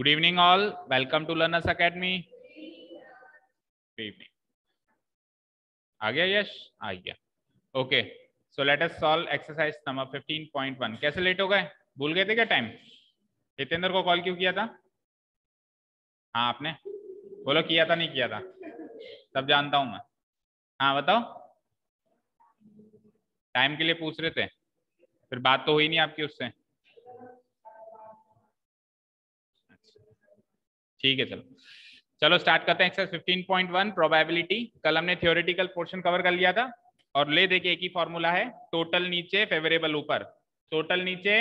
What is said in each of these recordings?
Good evening all. Welcome to Learners Academy. Good evening. आ गया यश? आ गया. Okay. So let us solve exercise number 15.1. कैसे late हो गए? भूल गए थे क्या टाइम? जितेंद्र को कॉल क्यों किया था? हाँ आपने बोलो किया था नहीं किया था? तब जानता हूँ मैं. हाँ बताओ. टाइम के लिए पूछ रहे थे. फिर बात तो हुई नहीं आपकी उससे. ठीक है चलो. चलो स्टार्ट करते हैं एक्सरसाइज 15.1 प्रोबेबिलिटी. कल हमने थ्योरेटिकल पोर्शन कवर कर लिया था और ले देखिए एक ही फॉर्मूला है. टोटल नीचे फेवरेबल ऊपर. टोटल नीचे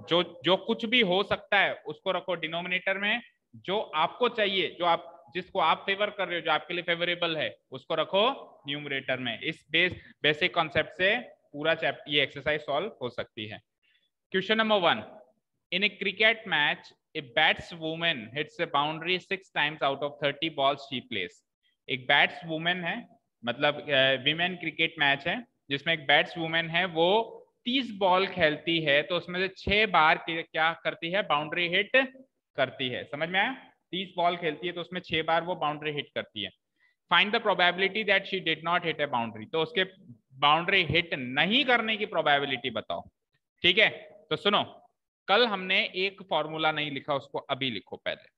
जो जो कुछ भी हो सकता है उसको रखो डिनोमिनेटर में. जो आपको चाहिए जो आप जिसको आप फेवर कर रहे हो जो आपके लिए फेवरेबल है उसको रखो न्यूमरेटर में. इस बेसिक कॉन्सेप्ट से पूरा चैप्टर ये एक्सरसाइज सॉल्व हो सकती है. Question number 1. In a cricket match, a batswoman hits a boundary 6 times out of 30 balls she plays. एक बैट्सवुमन है मतलब विमेन क्रिकेट मैच है जिसमें एक बैट्सवुमन है वो 30 बॉल खेलती है तो उसमें से 6 बार क्या करती है? बाउंड्री हिट करती है. समझ में आया? 30 बॉल खेलती है तो उसमें 6 बार वो बाउंड्री हिट करती है. Find the probability that she did not hit A boundary. तो उसके बाउंड्री हिट नहीं करने की प्रोबेबिलिटी बताओ. ठीक है तो सुनो. कल हमने एक फॉर्मूला नहीं लिखा उसको अभी लिखो. पहले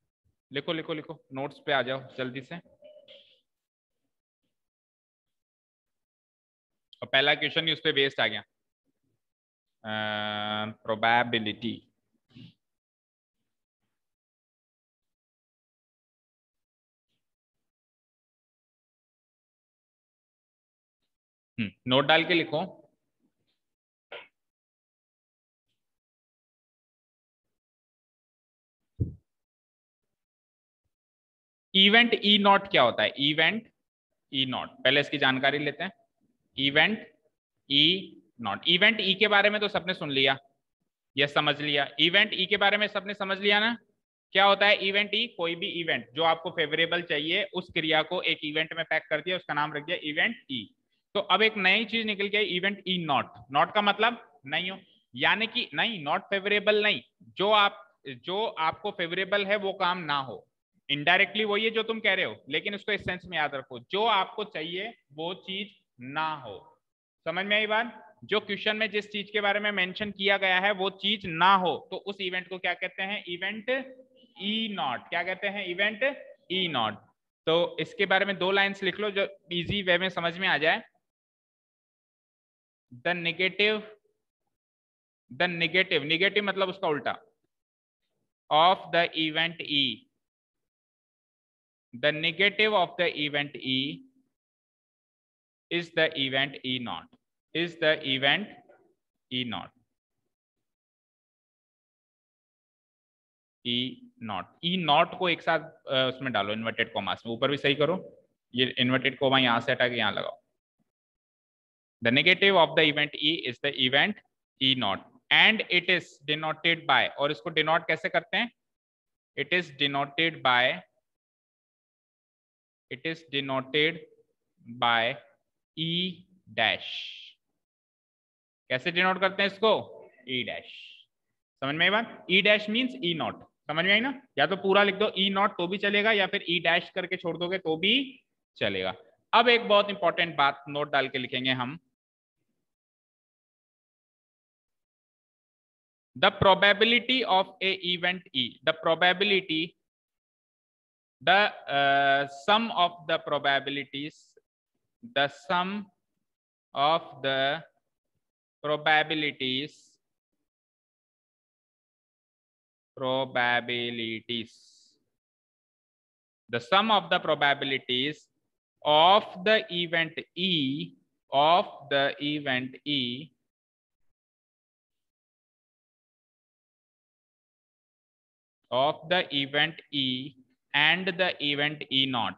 लिखो लिखो लिखो. नोट्स पे आ जाओ जल्दी से. और पहला क्वेश्चन ही उस पे बेस्ड आ गया. प्रोबेबिलिटी. नोट डाल के लिखो. इवेंट ई नॉट क्या होता है? इवेंट ई नॉट पहले इसकी जानकारी लेते हैं. Event E not. Event E के बारे में तो सबने सुन लिया. ये समझ लिया. इवेंट ई के बारे में सबने समझ लिया ना. क्या होता है इवेंट ई? कोई भी इवेंट जो आपको फेवरेबल चाहिए उस क्रिया को एक इवेंट में पैक कर दिया उसका नाम रख दिया इवेंट ई. तो अब एक नई चीज निकल गई इवेंट ई नॉट. नॉट का मतलब नहीं हो यानी कि नहीं नॉट फेवरेबल नहीं. जो आपको फेवरेबल है वो काम ना हो. इनडायरेक्टली वही है जो तुम कह रहे हो लेकिन उसको इस सेंस में याद रखो जो आपको चाहिए वो चीज ना हो. समझ में आई बात? जो क्वेश्चन में जिस चीज के बारे में मेंशन किया गया है वो चीज ना हो तो उस इवेंट को क्या कहते हैं? Event E not. क्या कहते हैं? Event E not. तो इसके बारे में 2 लाइंस लिख लो जो इजी वे में समझ में आ जाए. द नेगेटिव नेगेटिव मतलब उसका उल्टा of the event E. The negative of the event E is the event E naught. Is the event E naught. E naught. E naught को एक साथ उसमें डालो इन्वर्टेड कॉमास में. ऊपर भी सही करो. ये इन्वर्टेड कॉमा यहाँ से हटा के यहाँ लगाओ. The negative of the event E is the event E naught and it is denoted by. और इसको denote कैसे करते हैं? It is denoted by E dash. कैसे डिनोट करते हैं इसको? E dash. समझ में आई बात? E dash means E not. समझ में आई ना? या तो पूरा लिख दो E नॉट तो भी चलेगा या फिर E डैश करके छोड़ दोगे तो भी चलेगा. अब एक बहुत इंपॉर्टेंट बात नोट डाल के लिखेंगे हम. The probability of A event E. The probability the sum of the probabilities. The sum of the probabilities the sum of the probabilities of the event E of the event E of the event E and the event E naught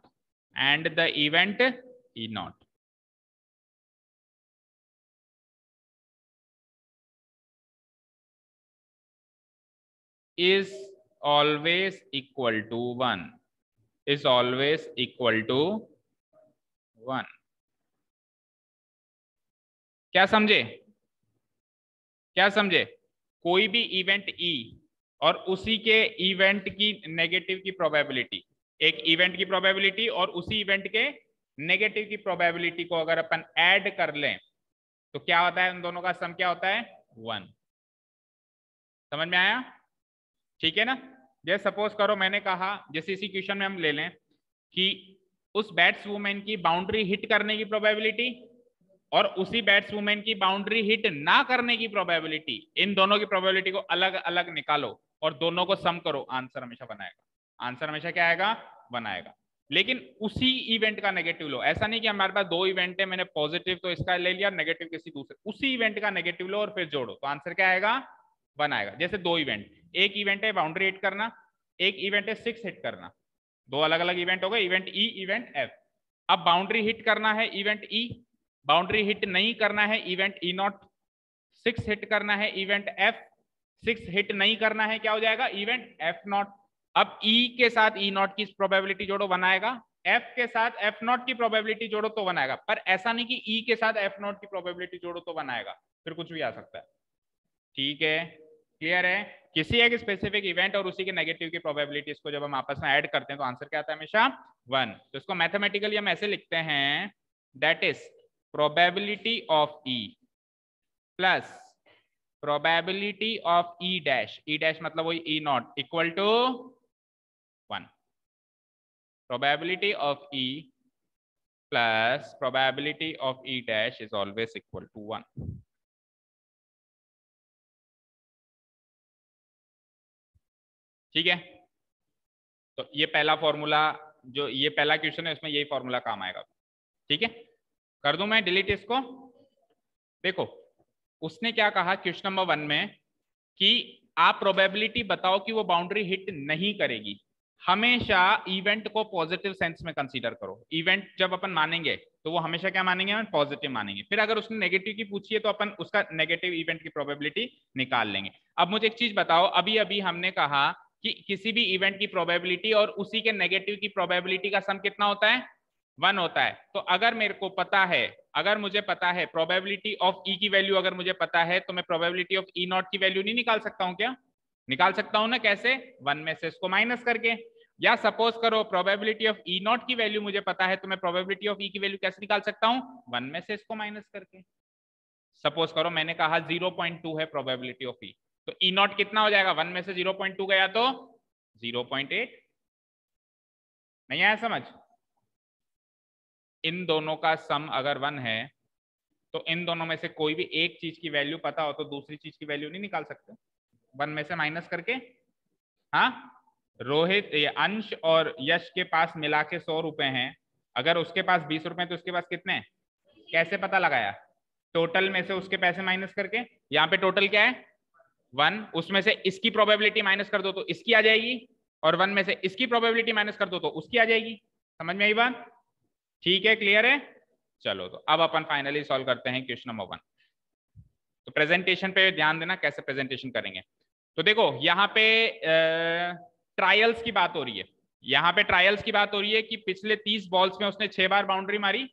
and the event E naught is always equal to 1. Is always equal to 1. क्या समझे? क्या समझे? कोई भी event E और उसी के event की नेगेटिव की प्रोबेबिलिटी, एक इवेंट की प्रोबेबिलिटी और उसी इवेंट के नेगेटिव की प्रोबेबिलिटी को अगर अपन ऐड कर लें तो क्या होता है, उन दोनों का सम क्या होता है, 1। समझ में आया? ठीक है ना। जैसे सपोज करो मैंने कहा, जैसे इसी क्वेश्चन में हम ले लें कि उस बैट्सवुमैन की बाउंड्री हिट करने की प्रोबेबिलिटी और उसी बैट्सवुमैन की बाउंड्री हिट ना करने की प्रोबेबिलिटी, इन दोनों की प्रोबेबिलिटी को अलग अलग निकालो और दोनों को सम करो, आंसर हमेशा बनाएगा। आंसर हमेशा क्या आएगा, बनाएगा। लेकिन उसी इवेंट का नेगेटिव लो, ऐसा नहीं कि हमारे पास दो इवेंट है, मैंने पॉजिटिव तो इसका ले लिया, नेगेटिव किसी दूसरे, उसी इवेंट का नेगेटिव लो और फिर जोड़ो तो आंसर क्या आएगा, बनाएगा। जैसे दो इवेंट, एक इवेंट है बाउंड्री हिट करना, एक इवेंट है 6 हिट करना, दो अलग अलग इवेंट हो गए, इवेंट ई इवेंट एफ। अब बाउंड्री हिट करना है इवेंट ई, बाउंड्री हिट नहीं करना है इवेंट ई नॉट, 6 हिट करना है इवेंट एफ, 6 हिट नहीं करना है क्या हो जाएगा, इवेंट एफ नॉट। अब ई के साथ ई नॉट की प्रोबेबिलिटी जोड़ो, बनाएगा। एफ के साथ एफ नॉट की प्रोबेबिलिटी जोड़ो तो बनाएगा। पर ऐसा नहीं कि ई के साथ एफ नॉट की प्रोबेबिलिटी जोड़ो तो बनाएगा, फिर कुछ भी आ सकता है। ठीक है, क्लियर है? किसी एक स्पेसिफिक इवेंट और उसी के नेगेटिव की प्रोबेबिलिटीज को जब हम आपस में ऐड करते हैं तो आंसर क्या आता है, हमेशा 1। तो इसको मैथमेटिकली हम ऐसे लिखते हैं, that is probability of E plus probability of E dash, E dash मतलब वही E not, equal to 1। Probability of E plus probability of E dash is always equal to 1। ठीक है, तो ये पहला फॉर्मूला, जो ये पहला क्वेश्चन है उसमें यही फॉर्मूला काम आएगा। ठीक है, कर दूं मैं डिलीट इसको। देखो उसने क्या कहा क्वेश्चन नंबर 1 में कि आप प्रोबेबिलिटी बताओ कि वो बाउंड्री हिट नहीं करेगी। हमेशा इवेंट को पॉजिटिव सेंस में कंसीडर करो। इवेंट जब अपन मानेंगे तो वो हमेशा क्या मानेंगे, हम पॉजिटिव मानेंगे। फिर अगर उसने नेगेटिव की पूछी है तो अपन उसका नेगेटिव इवेंट की प्रोबेबिलिटी निकाल लेंगे। अब मुझे एक चीज बताओ, अभी अभी हमने कहा कि किसी भी इवेंट की प्रोबेबिलिटी और उसी के नेगेटिव की प्रोबेबिलिटी का सम कितना होता है, 1 होता है। तो अगर मेरे को पता है, अगर मुझे पता है प्रोबेबिलिटी ऑफ ई की वैल्यू अगर मुझे पता है, तो मैं प्रोबेबिलिटी ऑफ ई नॉट की वैल्यू नहीं निकाल सकता हूं क्या? निकाल सकता हूं ना, कैसे, 1 में से इसको माइनस करके। या सपोज करो प्रोबेबिलिटी ऑफ ई नॉट की वैल्यू मुझे पता है, तो मैं प्रोबेबिलिटी ऑफ ई की वैल्यू कैसे निकाल सकता हूं, 1 में से इसको माइनस करके। सपोज करो मैंने कहा 0.2 है प्रोबेबिलिटी ऑफ ई, तो ई नॉट कितना हो जाएगा, 1 में से 0.2 गया तो 0.8। नहीं आया समझ? इन दोनों का सम अगर 1 है तो इन दोनों में से कोई भी एक चीज की वैल्यू पता हो तो दूसरी चीज की वैल्यू नहीं निकाल सकते 1 में से माइनस करके। हाँ, रोहित, अंश और यश के पास मिला के 100 रुपए हैं, अगर उसके पास 20 रुपए तो उसके पास कितने हैं, कैसे पता लगाया, टोटल में से उसके पैसे माइनस करके। यहाँ पे टोटल क्या है, 1, उसमें से इसकी प्रोबेबिलिटी माइनस कर दो तो इसकी आ जाएगी, और 1 में से इसकी प्रोबेबिलिटी माइनस कर दो तो उसकी आ जाएगी। समझ में आई बात? ठीक है, क्लियर है? चलो तो अब अपन फाइनली सॉल्व करते हैं क्वेश्चन नंबर 1। तो प्रेजेंटेशन पे ध्यान देना, कैसे प्रेजेंटेशन करेंगे। तो देखो यहाँ पे ट्रायल्स की बात हो रही है, यहाँ पे ट्रायल्स की बात हो रही है कि पिछले 30 बॉल्स में उसने 6 बार बाउंड्री मारी।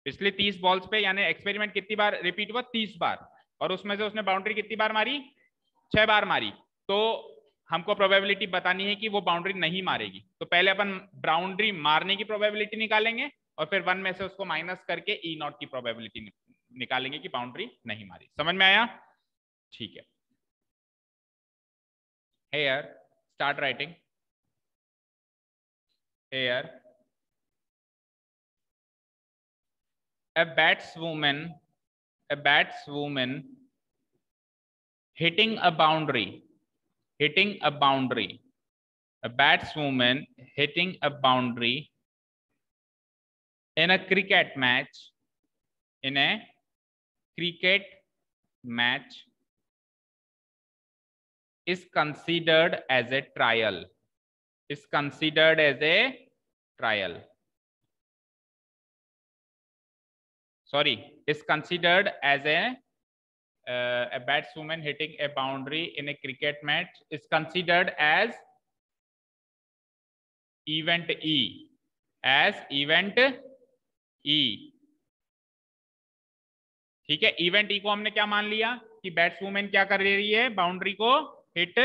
पिछले 30 बॉल्स पे यानी एक्सपेरिमेंट कितनी बार रिपीट हुआ, 30 बार, और उसमें से उसने बाउंड्री कितनी बार मारी, 6 बार मारी। तो हमको प्रोबेबिलिटी बतानी है कि वो बाउंड्री नहीं मारेगी। तो पहले अपन बाउंड्री मारने की प्रोबेबिलिटी निकालेंगे और फिर 1 में से उसको माइनस करके ई नॉट की प्रोबेबिलिटी निकालेंगे कि बाउंड्री नहीं मारी। समझ में आया? ठीक है, here start writing, here a batswoman hitting a boundary, a batswoman hitting a boundary in a cricket match, is considered as a trial, sorry, is considered as a batswoman hitting a boundary in a cricket match is considered as event E, ठीक है। Event E को हमने क्या मान लिया कि बैट्सवुमैन क्या कर रही है, बाउंड्री को हिट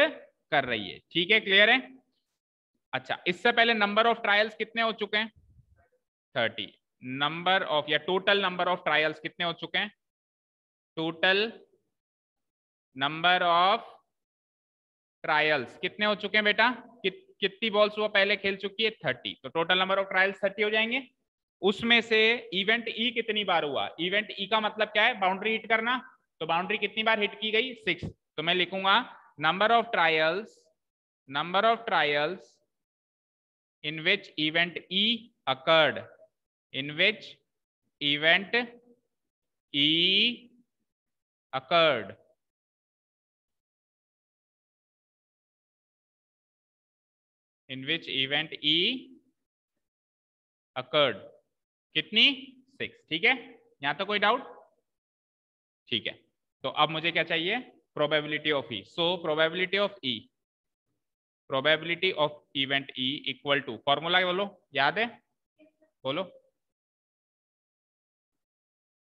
कर रही है। ठीक है, क्लियर है? अच्छा, इससे पहले नंबर ऑफ ट्रायल्स कितने हो चुके हैं? 30। नंबर ऑफ या टोटल नंबर ऑफ ट्रायल्स कितने हो चुके हैं? टोटल नंबर ऑफ ट्रायल्स कितने हो चुके हैं बेटा? कितनी बॉल्स वो पहले खेल चुकी है? 30। तो टोटल नंबर ऑफ ट्रायल्स 30 हो जाएंगे। उसमें से इवेंट ई कितनी बार हुआ? इवेंट ई का मतलब क्या है? बाउंड्री हिट करना। तो बाउंड्री कितनी बार हिट की गई? 6। तो मैं लिखूंगा number of trials in which event E occurred, in which event E occurred, in which event E occurred, कितनी? 6। ठीक है, यहां तो कोई डाउट? ठीक है, तो अब मुझे क्या चाहिए? Probability of E. So probability of E, probability of event E equal to, formula बोलो, याद है? बोलो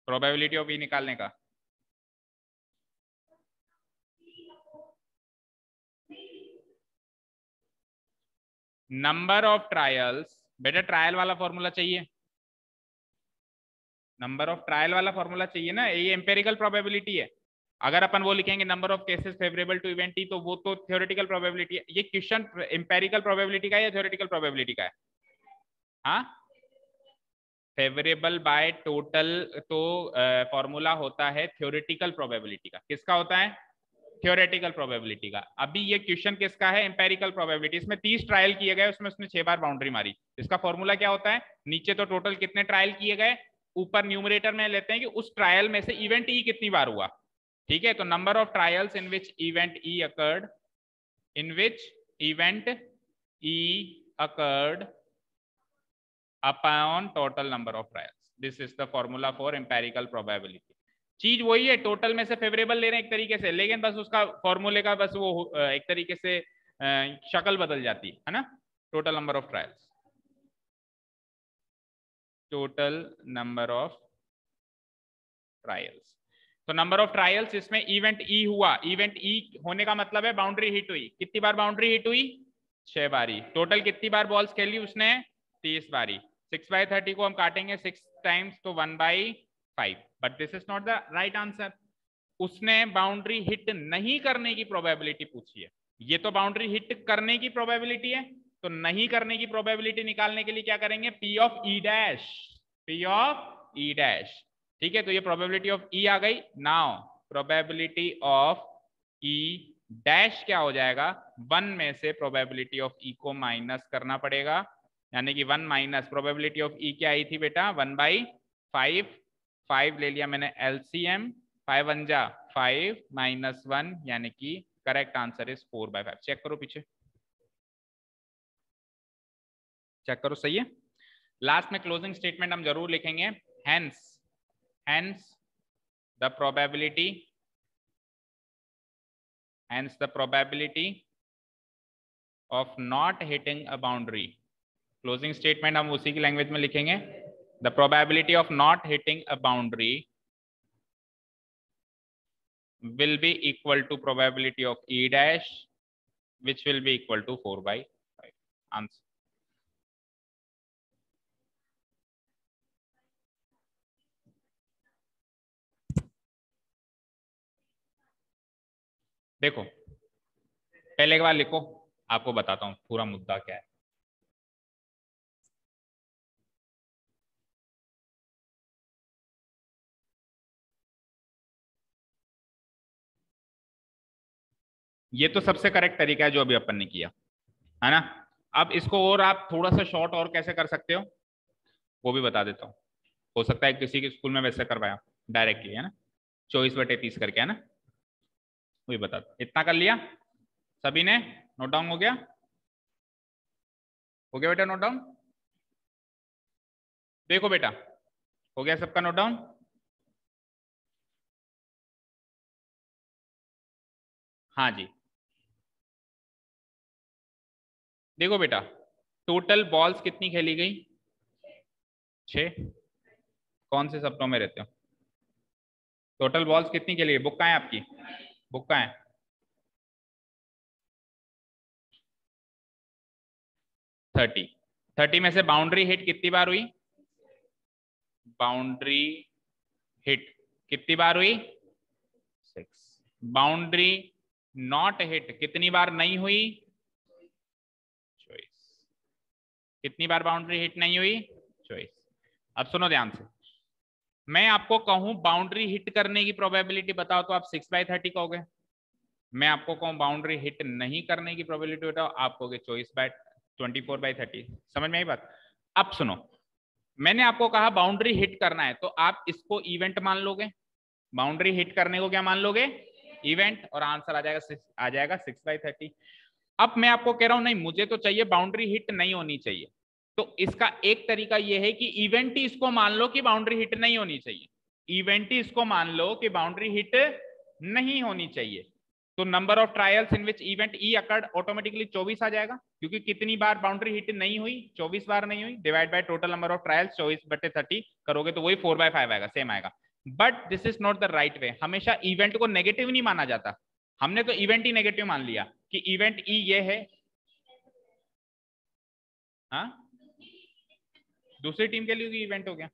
प्रोबेबिलिटी ऑफ ई निकालने का। नंबर ऑफ ट्रायल्स, बेटा ट्रायल वाला फॉर्मूला चाहिए, नंबर ऑफ ट्रायल वाला फॉर्मूला चाहिए ना, ये एम्पेरिकल प्रोबेबिलिटी है। अगर अपन वो लिखेंगे number of cases favourable to event E, तो वो तो थ्योरेटिकल प्रोबेबिलिटी है। ये क्वेश्चन एम्पेरिकल प्रोबेबिलिटी का है या थ्योरेटिकल प्रोबेबिलिटी का है? हाँ, फेवरेबल बाय टोटल, तो फॉर्मूला होता है थ्योरेटिकल प्रोबेबिलिटी का। किसका होता है? थ्योरेटिकल प्रोबेबिलिटी का। अभी ये क्वेश्चन किसका है? Empirical probability. इसमें 30 ट्रायल किए गए, उसमें उसने 6 बार बाउंड्री मारी। इसका फॉर्मूला क्या होता है? नीचे तो टोटल कितने ट्रायल किए गए, ऊपर न्यूमरेटर में लेते हैं कि उस ट्रायल में से इवेंट ई कितनी बार हुआ। ठीक है, तो number of trials in which event E occurred, in which event E occurred upon total number of trials, this is the formula for empirical probability. चीज वही है, टोटल में से फेवरेबल ले रहे हैं एक तरीके से, लेकिन बस उसका फॉर्मूले का बस वो एक तरीके से शक्ल बदल जाती है ना। Total number of trials, total number of trials. तो नंबर ऑफ ट्रायल्स, इसमें इवेंट ई हुआ, इवेंट ई होने का मतलब है बाउंड्री हिट हुई। कितनी बार बाउंड्री हिट हुई? 6 बारी। टोटल कितनी बार बॉल्स खेली उसने? 30 बारी। 6/30 को हम काटेंगे 6 टाइम्स, तो 1/5। But this is not the right answer. उसने बाउंड्री हिट नहीं करने की प्रोबेबिलिटी पूछी है, ये तो बाउंड्री हिट करने की प्रोबेबिलिटी है। तो नहीं करने की प्रोबेबिलिटी निकालने के लिए क्या करेंगे? P of E dash, P of E dash. ठीक है, तो ये प्रोबेबिलिटी ऑफ ई आ गई। Now probability of E dash क्या हो जाएगा? 1 में से प्रोबेबिलिटी ऑफ ई को माइनस करना पड़ेगा, यानी कि 1 माइनस प्रोबेबिलिटी ऑफ ई क्या आई थी बेटा? 1/5। 5 ले लिया मैंने एलसीएम, 5 1 जा 5 -1, यानी कि करेक्ट आंसर इज 4/5। चेक करो पीछे, चेक करो, सही है। लास्ट में क्लोजिंग स्टेटमेंट हम जरूर लिखेंगे, hence the probability, hence the probability of not hitting a boundary. Closing statement हम उसी की लैंग्वेज में लिखेंगे, the probability of not hitting a boundary will be equal to probability of E dash, which will be equal to 4/5. Answer. देखो पहले एक बार लिखो, आपको बताता हूं पूरा मुद्दा क्या है। ये तो सबसे करेक्ट तरीका है जो अभी अपन ने किया है ना। अब इसको और आप थोड़ा सा शॉर्ट और कैसे कर सकते हो वो भी बता देता हूँ। हो सकता है किसी के स्कूल में वैसे करवाया डायरेक्टली, है ना, 24/30 करके, है ना, वही बता दो। इतना कर लिया सभी ने? नोट डाउन हो गया? हो गया बेटा नोट डाउन? देखो बेटा, हो गया सबका नोट डाउन? हाँ जी, देखो बेटा, टोटल बॉल्स कितनी खेली गई? 6। कौन से सपनों में रहते हो? टोटल बॉल्स कितनी खेली गई? बुक कहाँ है आपकी? बुक कहाँ है? 30। 30 में से बाउंड्री हिट कितनी बार हुई? बाउंड्री हिट कितनी बार हुई? 6। बाउंड्री नॉट हिट कितनी बार नहीं हुई? चॉइस। कितनी बार बाउंड्री हिट नहीं हुई? चॉइस। अब सुनो ध्यान से, मैं आपको कहूं बाउंड्री हिट करने की प्रोबेबिलिटी बताओ तो आप 6/30 कहोगे। मैं आपको कहूं बाउंड्री हिट नहीं करने की प्रोबेबिलिटी बताओ, आप कहोगे 24/30। समझ में आई बात? अब सुनो, मैंने आपको कहा बाउंड्री हिट करना है तो आप इसको इवेंट मान लोगे। बाउंड्री हिट करने को क्या मान लोगे? इवेंट। और आंसर आ जाएगा 6/30। अब मैं आपको कह रहा हूं नहीं, मुझे तो चाहिए बाउंड्री हिट नहीं होनी चाहिए, तो इसका एक तरीका यह है कि इवेंट ही इसको मान लो कि बाउंड्री हिट नहीं होनी चाहिए। इवेंट ही इसको मान लो कि बाउंड्री हिट नहीं होनी चाहिए। तो number of trials in which event E occurred automatically 24 आ जाएगा, क्योंकि कितनी बार बाउंड्री हिट नहीं हुई? 24 बार नहीं हुई। Divide by total number of trials 24/30 करोगे तो वही 4/5 आएगा, सेम आएगा। But this is not the right way. हमेशा इवेंट को नेगेटिव नहीं माना जाता। हमने तो इवेंट ही नेगेटिव मान लिया कि इवेंट ई ये है। हाँ, दूसरी टीम के लिए इवेंट हो गया।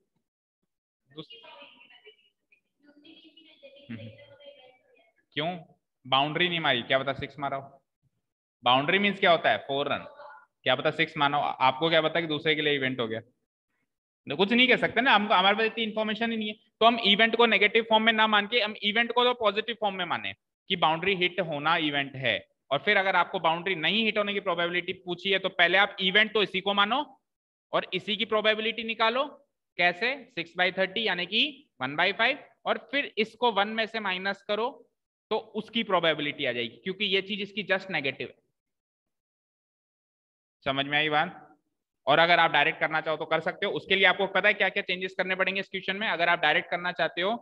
क्यों? बाउंड्री नहीं मारी, क्या पता 6 मारा हो। बाउंड्री मीन्स क्या होता है? 4 रन। क्या पता 6 माना हो, आपको क्या पता कि दूसरे के लिए इवेंट हो गया? कुछ नहीं कह सकते ना, हमको हमारे पास इतनी इन्फॉर्मेशन ही नहीं है। तो हम इवेंट को नेगेटिव फॉर्म में ना मान के हम इवेंट को तो पॉजिटिव फॉर्म में माने कि बाउंड्री हिट होना इवेंट है। और फिर अगर आपको बाउंड्री नहीं हिट होने की प्रोबेबिलिटी पूछी है तो पहले आप इवेंट तो इसी को मानो और इसी की प्रोबेबिलिटी निकालो। कैसे? 6/30 यानी कि 1/5, और फिर इसको 1 में से माइनस करो तो उसकी प्रोबेबिलिटी आ जाएगी, क्योंकि ये चीज इसकी जस्ट नेगेटिव है। समझ में आई बात? और अगर आप डायरेक्ट करना चाहो तो कर सकते हो। उसके लिए आपको पता है क्या क्या चेंजेस करने पड़ेंगे इस क्वेश्चन में। अगर आप डायरेक्ट करना चाहते हो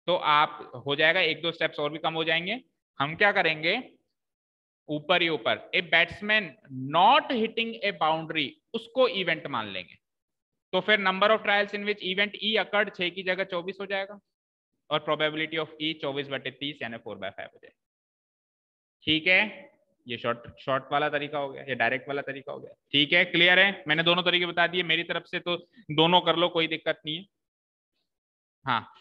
तो आप हो जाएगा, 1-2 स्टेप्स और भी कम हो जाएंगे। हम क्या करेंगे, ऊपर ही ऊपर a batsman not hitting a boundary उसको इवेंट मान लेंगे। तो फिर number of trials in which event E occurred 6 की जगह 24 हो जाएगा, और प्रोबेबिलिटी ऑफ ई 24/30 यानी 4/5 हो जाएगा। ठीक है, ये शॉर्ट वाला तरीका हो गया, ये डायरेक्ट वाला तरीका हो गया। ठीक है, क्लियर है? मैंने दोनों तरीके बता दिए मेरी तरफ से, तो दोनों कर लो, कोई दिक्कत नहीं है। हाँ,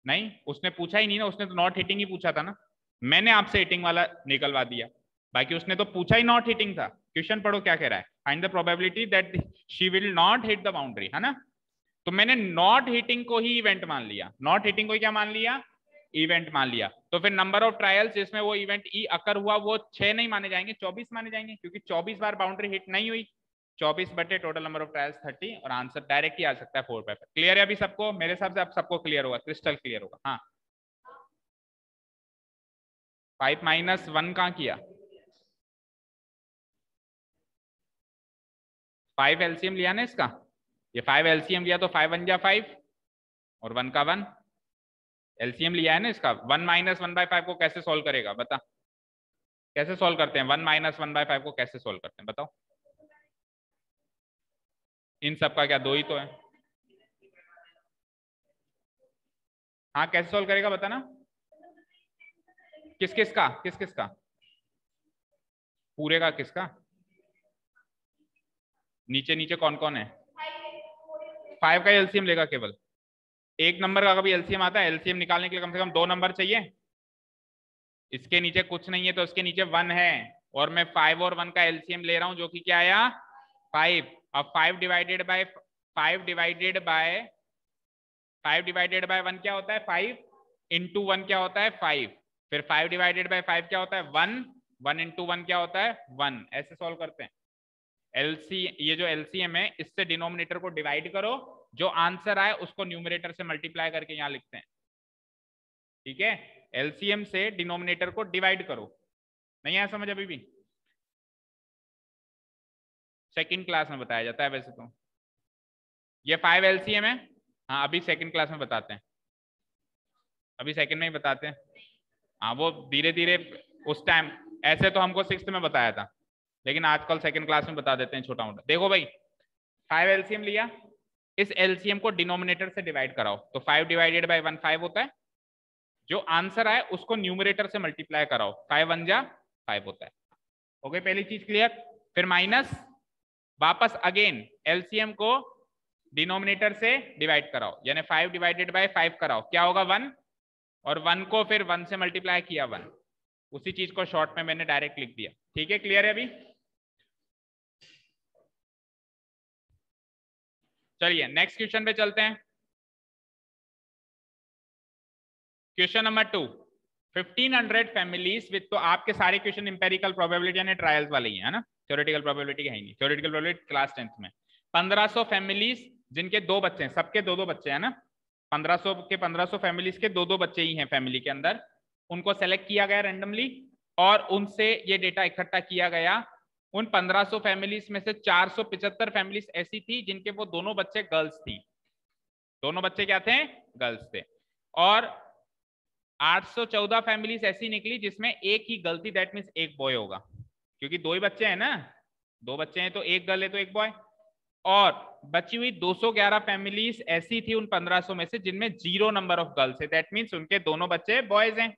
नहीं उसने पूछा ही नहीं ना, उसने तो नॉट हिटिंग ही पूछा था ना। मैंने आपसे हिटिंग वाला निकलवा दिया, बाकी उसने तो पूछा ही नॉट हिटिंग था। क्वेश्चन पढ़ो क्या कह रहा है, find the probability that she will not hit the boundary, है ना। तो मैंने नॉट हिटिंग को ही इवेंट मान लिया, नॉट हिटिंग को क्या मान लिया? इवेंट मान लिया। तो फिर नंबर ऑफ ट्रायल्स जिसमें वो इवेंट ई अकर हुआ वो 6 नहीं माने जाएंगे, 24 माने जाएंगे, क्योंकि 24 बार बाउंड्री हिट नहीं हुई। 24 बटे टोटल नंबर ऑफ ट्रायल्स 30, और आंसर डायरेक्ट ही आ सकता है 4/5। क्लियर है अभी सबको? मेरे हिसाब से अब सबको क्लियर होगा, क्रिस्टल क्लियर होगा। हाँ, 5 - 1 कहाँ किया? 5 एलसीएम लिया ना इसका, ये 5 एलसीएम लिया तो 5 1 जा 5 और 1 का 1 एलसीएम लिया है ना इसका। 1 - 1/5 को कैसे सोल्व करेगा बता? कैसे सोल्व करते हैं 1 - 1/5 को कैसे सोल्व करते हैं बताओ? इन सब का क्या 2 ही तो है। हाँ, कैसे सोल्व करेगा बताना? किस किस का, किस किस का? पूरे का किसका? नीचे नीचे कौन कौन है? 5 का एलसीएम लेगा केवल। एक नंबर का कभी एलसीएम आता है? एलसीएम निकालने के लिए कम से कम 2 नंबर चाहिए। इसके नीचे कुछ नहीं है तो इसके नीचे 1 है, और मैं 5 और 1 का एलसीएम ले रहा हूं जो कि क्या आया? 5। अब 5 डिवाइडेड बाय 1 क्या होता है? 5 इंटू 1 क्या होता है? 5। फिर 5 डिवाइडेड बाय 5 क्या होता है? 1। 1 इंटू 1 क्या होता है? 1। ऐसे सॉल्व करते हैं। ये जो एलसीएम है इससे डिनोमिनेटर को डिवाइड करो, जो आंसर आए उसको न्यूमरेटर से मल्टीप्लाई करके यहां लिखते हैं। ठीक है, एलसीएम से डिनोमिनेटर को डिवाइड करो। नहीं आया समझ अभी भी? सेकंड क्लास में बताया जाता है वैसे तो। ये 5 एलसीएम है। हाँ, अभी सेकंड क्लास में बताते हैं, अभी सेकंड में ही बताते हैं। हाँ, वो धीरे धीरे उस टाइम, ऐसे तो हमको 6th में बताया था, लेकिन आजकल सेकंड क्लास में बता देते हैं छोटा मोटा। देखो भाई, 5 एलसीएम लिया, इस एलसीएम को डिनोमिनेटर से डिवाइड कराओ, तो 5 डिवाइडेड बाय 1 5 होता है। जो आंसर आए उसको न्यूमरेटर से मल्टीप्लाई कराओ, 5 1 जा 5 होता है। हो गई पहली चीज क्लियर। फिर माइनस, वापस अगेन एलसीएम को डिनोमिनेटर से डिवाइड कराओ, यानी 5 डिवाइडेड बाय 5 कराओ, क्या होगा 1, और 1 को फिर 1 से मल्टीप्लाई किया 1, उसी चीज को शॉर्ट में मैंने डायरेक्ट लिख दिया। ठीक है, क्लियर है अभी। चलिए नेक्स्ट क्वेश्चन पे चलते हैं। क्वेश्चन नंबर 2, 1500 फैमिलीज विद, तो आपके सारे क्वेश्चन इंपेरिकल प्रोबेबिलिटी यानी ट्रायल्स वाले ही है ना, थ्योरेटिकल प्रोबेबिलिटी है ही नहीं। थ्योरेटिकल प्रोबेबिलिटी क्लास 10th में 1500 फैमिलीज जिनके 2 बच्चे हैं, सबके 2-2 बच्चे हैं ना, 1500 के 1500 फैमिलीज के 2-2 बच्चे ही हैं फैमिली के अंदर, उनको सेलेक्ट किया गया रैंडमली और उनसे ये डेटा इकट्ठा किया गया। उन 1500 फैमिलीज में से 475 फैमिलीज ऐसी थी जिनके वो दोनों बच्चे गर्ल्स थी, दोनों बच्चे क्या थे, गर्ल्स थे, और 814 फैमिलीज ऐसी निकली जिसमें एक ही गर्ल थी, दैट मीन्स एक बॉय होगा, क्योंकि 2 ही बच्चे हैं ना, 2 बच्चे हैं तो एक गर्ल है तो एक बॉय। और बची हुई 211 फैमिलीज ऐसी थी उन 1500 में से जिनमें 0 नंबर ऑफ गर्ल्स है, दैट मीन्स उनके दोनों बच्चे बॉयज हैं।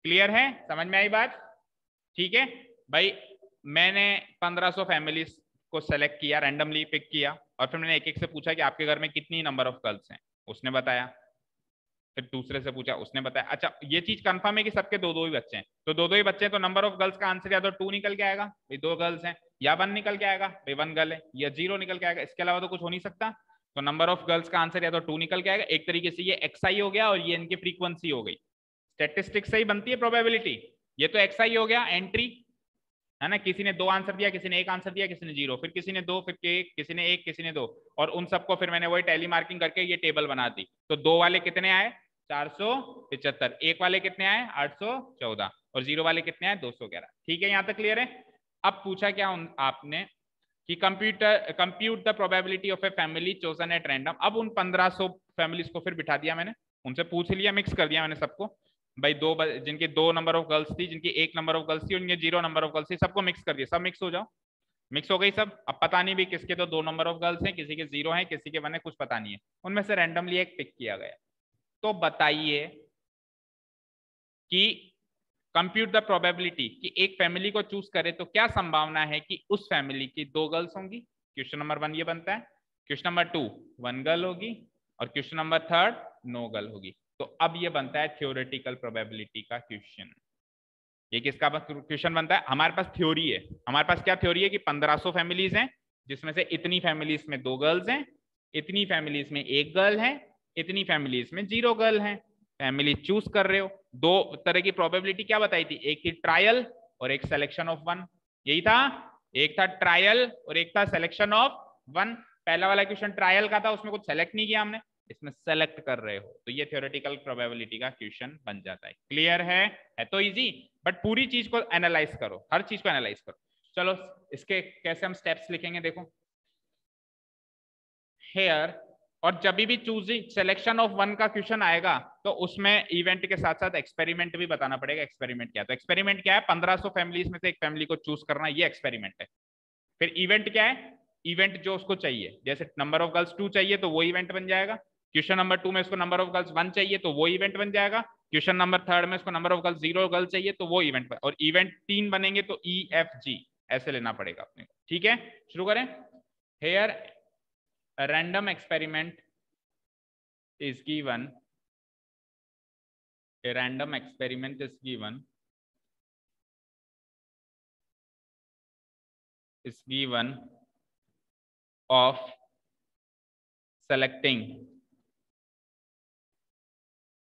क्लियर है, समझ में आई बात। ठीक है भाई, मैंने 1500 फैमिलीज को सेलेक्ट किया, रैंडमली पिक किया, और फिर मैंने एक एक से पूछा कि आपके घर में कितनी नंबर ऑफ गर्ल्स हैं, उसने बताया, फिर दूसरे से पूछा, उसने बताया। अच्छा ये चीज कंफर्म है कि सबके 2-2 ही बच्चे हैं, तो 2-2 ही बच्चे हैं, तो नंबर ऑफ गर्ल्स का आंसर या तो 2 निकल के आएगा भाई 2 गर्ल्स हैं, या 1 निकल के आएगा भाई 1 गर्ल है, या 0 निकल के आएगा, इसके अलावा तो कुछ हो नहीं सकता। तो नंबर ऑफ गर्ल्स का आंसर या तो 2 निकल के आएगा, एक तरीके से ये एक्सआई हो गया और ये इनकी फ्रीक्वेंसी हो गई। स्टेटिस्टिक्स से ही बनती है प्रोबेबिलिटी, ये तो एक्सआई हो गया एंट्री, है ना, किसी ने 2 आंसर दिया, किसी ने 1 आंसर दिया, किसी ने 0, फिर किसी ने 2, फिर किसी ने 1, किसी ने 2, और उन सबको फिर मैंने वही टैली मार्किंग करके ये टेबल बना दी। तो 2 वाले कितने आए 475, 1 वाले कितने आए 814, और 0 वाले कितने आए 211। ठीक है, यहां तक क्लियर है। अब पूछा क्या आपने कि compute the probability of a family chosen at random. अब उन 1500 फैमिलीज को फिर बिठा दिया मैंने, उनसे पूछ लिया, मिक्स कर दिया मैंने सबको भाई, जिनके 2 नंबर ऑफ गर्ल्स थी, जिनकी 1 नंबर ऑफ गर्ल्स थी, उनके 0 नंबर ऑफ गर्ल्स थी, सबको मिक्स कर दिया, सब मिक्स हो जाओ, मिक्स हो गई सब। अब पता नहीं भी किसके तो 2 नंबर ऑफ गर्ल्स हैं, किसी के 0 हैं, किसी के 1 है, कुछ पता नहीं है, उनमें से रैंडमली एक पिक किया गया। तो बताइए कि कंप्यूट द प्रोबेबिलिटी कि एक फैमिली को चूज करे तो क्या संभावना है कि उस फैमिली की 2 गर्ल्स होंगी। क्वेश्चन नंबर 1 ये बनता है। क्वेश्चन नंबर 2 1 गर्ल होगी, और क्वेश्चन नंबर 3 नो गर्ल होगी। तो अब ये बनता है थ्योरेटिकल प्रोबेबिलिटी का क्वेश्चन। ये किसका क्वेश्चन बनता है, हमारे पास थ्योरी है, हमारे पास क्या थ्योरी है कि 1500 फैमिलीज हैं जिसमें से इतनी फैमिलीज में 2 गर्ल्स हैं, इतनी फैमिलीज में 1 गर्ल है, इतनी फैमिलीज में 0 गर्ल है। फैमिली चूज कर रहे हो, 2 तरह की प्रोबेबिलिटी क्या बताई थी, एक थी ट्रायल और एक सिलेक्शन ऑफ 1, यही था, एक था ट्रायल और एक था सिलेक्शन ऑफ 1। पहला वाला क्वेश्चन ट्रायल का था, उसमें कुछ सेलेक्ट नहीं किया हमने, इसमें सेलेक्ट कर रहे हो, तो ये थ्योरेटिकल प्रोबेबिलिटी का क्वेश्चन बन जाता है। क्लियर है तो इजी, बट पूरी चीज को एनालाइज करो, हर चीज को एनालाइज करो। चलो इसके कैसे हम स्टेप्स लिखेंगे देखो। हेयर, और जब भी चूजिंग सिलेक्शन ऑफ 1 का क्वेश्चन आएगा तो उसमें इवेंट के साथ साथ एक्सपेरिमेंट भी बताना पड़ेगा। एक्सपेरिमेंट क्या है, तो एक्सपेरिमेंट क्या है, 1500 फैमिलीज में से एक फैमिली को चूज करना, ये एक्सपेरिमेंट है। फिर इवेंट क्या है, इवेंट जो उसको चाहिए, जैसे नंबर ऑफ गर्ल्स 2 चाहिए तो वो इवेंट बन जाएगा, क्वेश्चन नंबर 2 में उसको नंबर ऑफ गर्ल्स 1 चाहिए तो वो इवेंट बन जाएगा, क्वेश्चन नंबर 3 में उसको नंबर ऑफ गर्ल्स 0 गर्ल चाहिए तो वो इवेंट, और इवेंट 3 बनेंगे तो EFG ऐसे लेना पड़ेगा अपने को। ठीक है, शुरू करें। Here a random experiment is given, a random experiment is given of selecting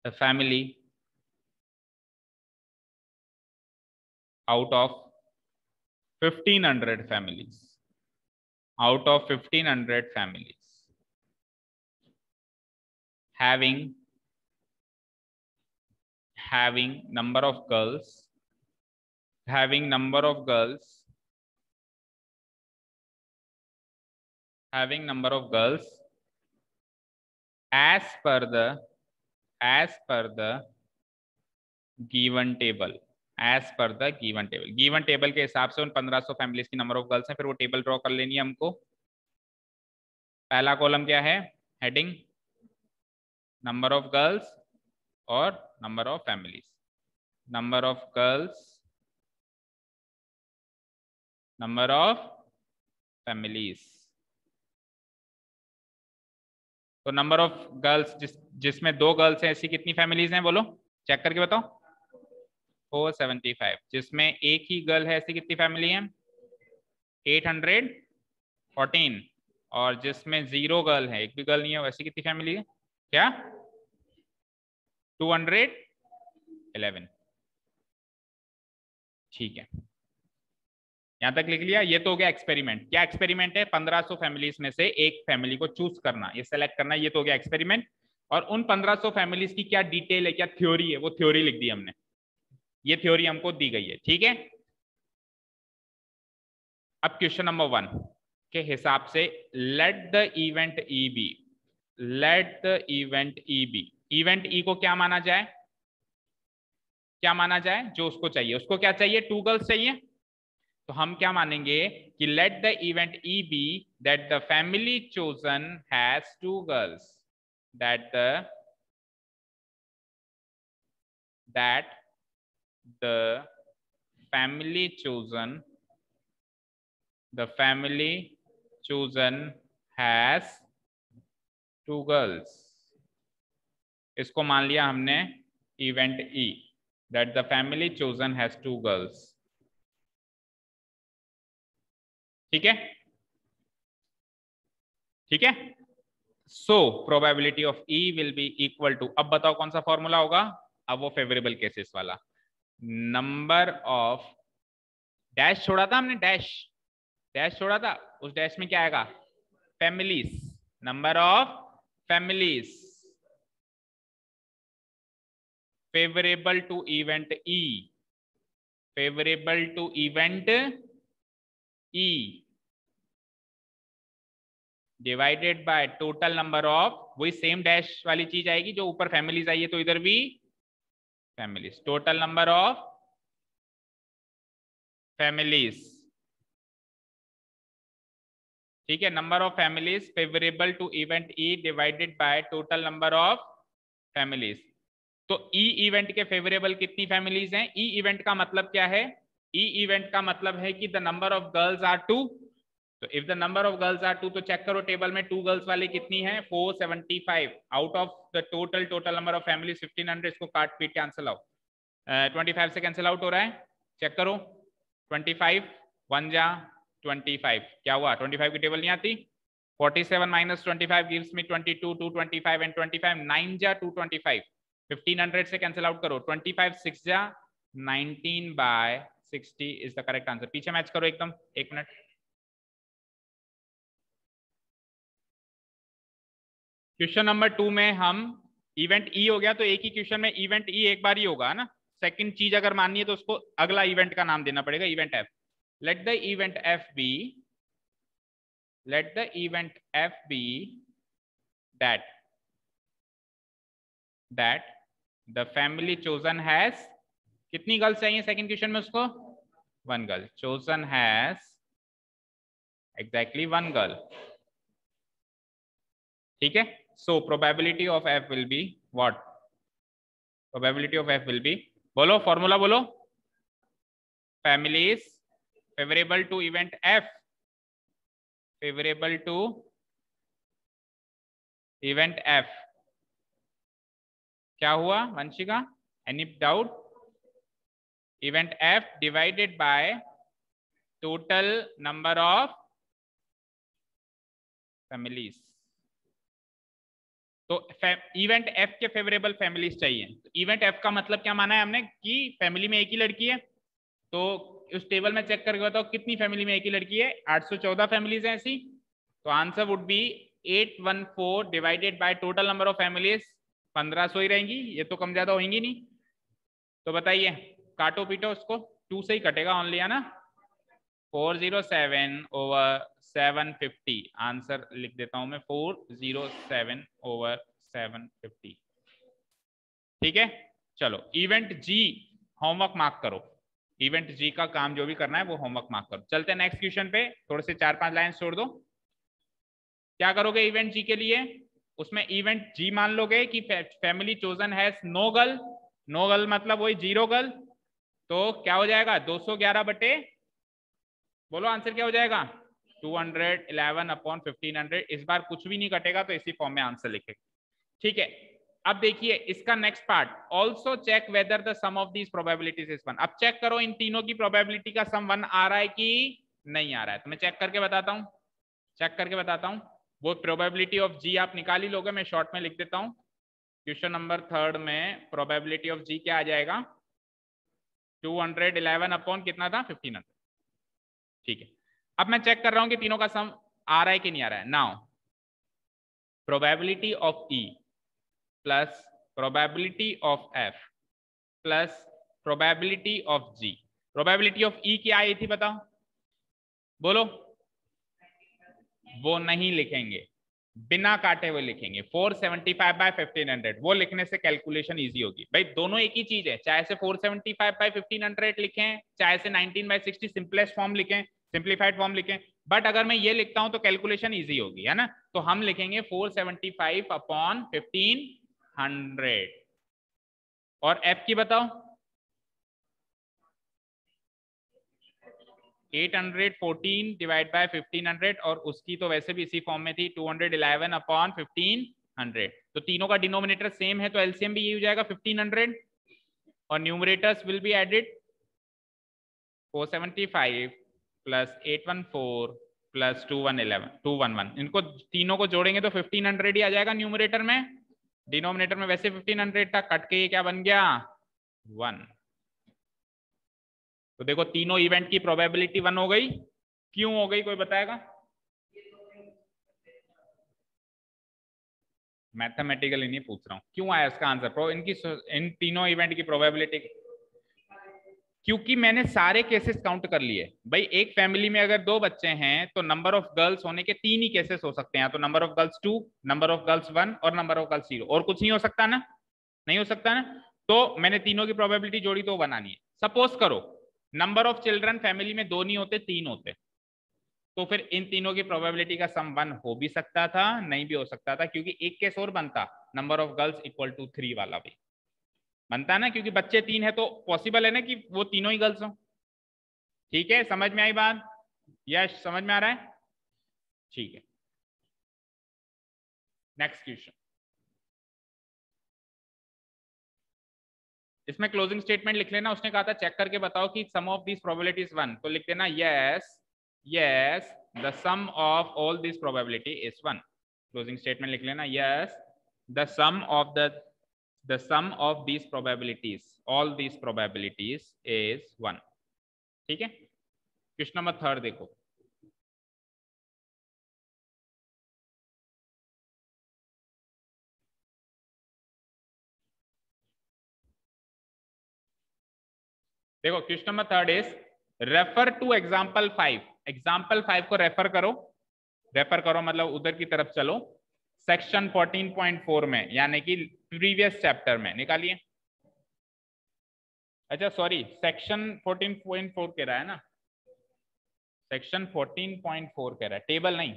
a family out of 1500 families, out of 1500 families having number of girls, having number of girls as per the given table, as per the given table. Given table के हिसाब से उन 1500 families की number of girls हैं, फिर वो table draw कर लेनी है हमको। पहला कॉलम क्या है, हेडिंग नंबर ऑफ गर्ल्स और number of families, number of girls number of families. तो नंबर ऑफ गर्ल्स जिसमें 2 गर्ल्स हैं, ऐसी कितनी फैमिलीज हैं बोलो, चेक करके बताओ। 475। जिसमें एक ही गर्ल है, ऐसी कितनी फैमिली है? 814। और जिसमें 0 गर्ल है, एक भी गर्ल नहीं है, वैसी कितनी फैमिली है? क्या? 211। ठीक है, यहां तक लिख लिया। ये तो हो गया एक्सपेरिमेंट। क्या एक्सपेरिमेंट है? 1500 फैमिलीज में से एक फैमिली को चूज करना, ये सेलेक्ट करना, ये तो हो गया एक्सपेरिमेंट। और उन 1500 फैमिलीज की क्या डिटेल है, क्या थ्योरी है, वो थ्योरी लिख दी हमने। ये थ्योरी हमको दी गई है, ठीक है। अब क्वेश्चन नंबर 1 के हिसाब से, let the event E be, let the event E be, event E को क्या माना जाए? क्या माना जाए? जो उसको चाहिए, उसको क्या चाहिए? 2 गर्ल्स चाहिए। तो हम क्या मानेंगे कि let the event E be that the family chosen has 2 girls, that the family chosen, the family chosen has 2 girls। इसको मान लिया हमने event E, that the family chosen has 2 girls. ठीक है, ठीक है। So probability of E will be equal to, अब बताओ कौन सा फॉर्मूला होगा? अब वो फेवरेबल केसेस वाला, नंबर ऑफ, डैश छोड़ा था हमने, डैश, डैश छोड़ा था, उस डैश में क्या आएगा? Families, number of families favourable to event E, favourable to event E divided by total number of, वही सेम डैश वाली चीज आएगी जो ऊपर फैमिलीज आई है, तो इधर भी families, total number of families. ठीक है, number of families favourable to event E divided by total number of families. तो ई इवेंट के फेवरेबल कितनी फैमिलीज हैं? ई इवेंट का मतलब क्या है? ई इवेंट का मतलब है कि the number of girls are 2। तो if the number of girls are 2, तो चेक करो टेबल में 2 गर्ल्स वाली कितनी है? 475 out of the total number of families 1500। इसको काट पीट कैंसिल आउट, 25 से कैंसिल आउट हो रहा है, चेक करो। 25 1 जा 25, क्या हुआ? 25 की टेबल नहीं आती। 47 माइनस 25 गिव्स मी 22, 225 एंड 25 9 जा 225, 1500 से कैंसिल आउट करो। 25 6 जा 19/60 इज द करेक्ट आंसर। पीछे मैच करो एकदम, 1 मिनट। क्वेश्चन नंबर 2 में हम, इवेंट ई हो गया तो एक ही क्वेश्चन में इवेंट ई एक बार ही होगा ना। सेकंड चीज अगर माननी है तो उसको अगला इवेंट का नाम देना पड़ेगा, event F. Let the event F be, let the event f be that the family chosen has, कितनी गर्ल्स चाहिए सेकंड क्वेश्चन में उसको? 1 girl, chosen has exactly 1 girl. ठीक है, so probability of f will be what? probability of f will be, बोलो formula बोलो। families favorable to event f, favorable to event f, क्या हुआ Vanshika? Any doubt? Event f divided by total number of families. तो event f के favourable families चाहिए। तो event f का मतलब क्या माना है हमने? कि फैमिली में एक ही लड़की है। तो उस टेबल में चेक करके बताओ कितनी फैमिली में एक ही लड़की है? 814 फैमिलीज हैं ऐसी। तो answer would be 814 divided by total number of families 1500 ही रहेंगी, ये तो कम ज्यादा होंगी नहीं। तो बताइए, काटो पीटो उसको, 2 से ही कटेगा ओनली, है ना। 407/750 आंसर लिख देता हूं मैं, 407/750। ठीक है, चलो इवेंट जी होमवर्क मार्क करो। इवेंट जी का काम जो भी करना है वो होमवर्क मार्क करो। चलते हैं नेक्स्ट क्वेश्चन पे, थोड़े से 4-5 लाइन छोड़ दो। क्या करोगे इवेंट जी के लिए? उसमें इवेंट जी मान लोगे कि family chosen has no girl, no girl मतलब वही 0 गर्ल। तो क्या हो जाएगा? 211/, बोलो आंसर क्या हो जाएगा? 211 अपॉन 1500। इस बार कुछ भी नहीं कटेगा तो इसी फॉर्म में आंसर लिखेगा। ठीक है, अब देखिए इसका next part, also check whether the sum of these probabilities is 1। अब चेक करो इन तीनों की प्रोबेबिलिटी का सम 1 आ रहा है कि नहीं आ रहा है। तो मैं चेक करके बताता हूं, चेक करके बताता हूं। वो प्रोबेबिलिटी ऑफ जी आप निकाल ही लोगे, मैं शॉर्ट में लिख देता हूं। क्वेश्चन नंबर 3 में प्रोबेबिलिटी ऑफ जी क्या आ जाएगा? 211 अपॉन कितना था? 1500। ठीक है, अब मैं चेक कर रहा हूं कि तीनों का सम आ रहा है कि नहीं आ रहा है। Now probability of E plus probability of F plus probability of G. Probability of E क्या आई थी बताओ, बोलो? वो नहीं लिखेंगे, बिना काटे हुए लिखेंगे 475 बाय 1500। वो लिखने से कैलकुलेशन इजी होगी भाई। दोनों एक ही चीज है, चाहे से 475 बाय 1500 लिखें, चाहे से 19 बाय 60 सिंपलेस्ट फॉर्म लिखें, सिंप्लीफाइड फॉर्म लिखें। बट अगर मैं ये लिखता हूं तो कैलकुलेशन इजी होगी, है ना। तो हम लिखेंगे 475 अपॉन 1500। और एफ की बताओ? 814 डिवाइड बाय 1500, और उसकी तो वैसे भी इसी फॉर्म में थी 211 अपॉन 1500। तो तीनों का डिनोमिनेटर सेम है तो एलसीएम भी यही हो जाएगा 1500, और numerators will be added 475 plus 814 plus 211। इनको तीनों को जोड़ेंगे तो 1500 ही आ जाएगा न्यूमरेटर में। डिनोमिनेटर में वैसे 1500 था, कट के ये क्या बन गया? 1। तो देखो तीनों इवेंट की प्रोबेबिलिटी 1 हो गई। क्यों हो गई, कोई बताएगा? मैथमेटिकली नहीं पूछ रहा हूं, क्यों आया इसका आंसर? इनकी इन तीनों इवेंट की प्रोबेबिलिटी, क्योंकि मैंने सारे केसेस काउंट कर लिए भाई। एक फैमिली में अगर 2 बच्चे हैं तो नंबर ऑफ गर्ल्स होने के 3 ही केसेस हो सकते हैं, तो number of girls 2, number of girls 1 और नंबर ऑफ गर्ल्स 0। और कुछ नहीं हो सकता ना, नहीं हो सकता ना। तो मैंने तीनों की प्रोबेबिलिटी जोड़ी तो बनानी है। सपोज करो नंबर ऑफ चिल्ड्रन फैमिली में 2 नहीं होते, 3 होते, तो फिर इन तीनों की प्रोबेबिलिटी का सम 1 हो भी सकता था, नहीं भी हो सकता था, क्योंकि एक केस और बनता, number of girls equal to 3 वाला भी बनता है ना, क्योंकि बच्चे 3 है तो पॉसिबल है ना कि वो तीनों ही गर्ल्स हो। ठीक है, समझ में आई बात? यस, समझ में आ रहा है? ठीक है, नेक्स्ट क्वेश्चन। इसमें क्लोजिंग स्टेटमेंट लिख लेना। उसने कहा था चेक करके बताओ कि sum of this probability is 1, तो लिख देना yes yes the sum of all this probability is 1। Closing statement लिख लेना, yes the sum of the sum of these probabilities, all these probabilities is 1। ठीक है, क्वेश्चन नंबर 3 देखो। देखो question number 3 is refer to example 5। Example 5 को refer करो, refer करो मतलब उधर की तरफ चलो, सेक्शन 14.4 में, यानी कि प्रीवियस चैप्टर में। निकालिए। अच्छा सॉरी, सेक्शन 14.4 कह रहा है ना, सेक्शन 14.4 कह रहा है, टेबल नहीं।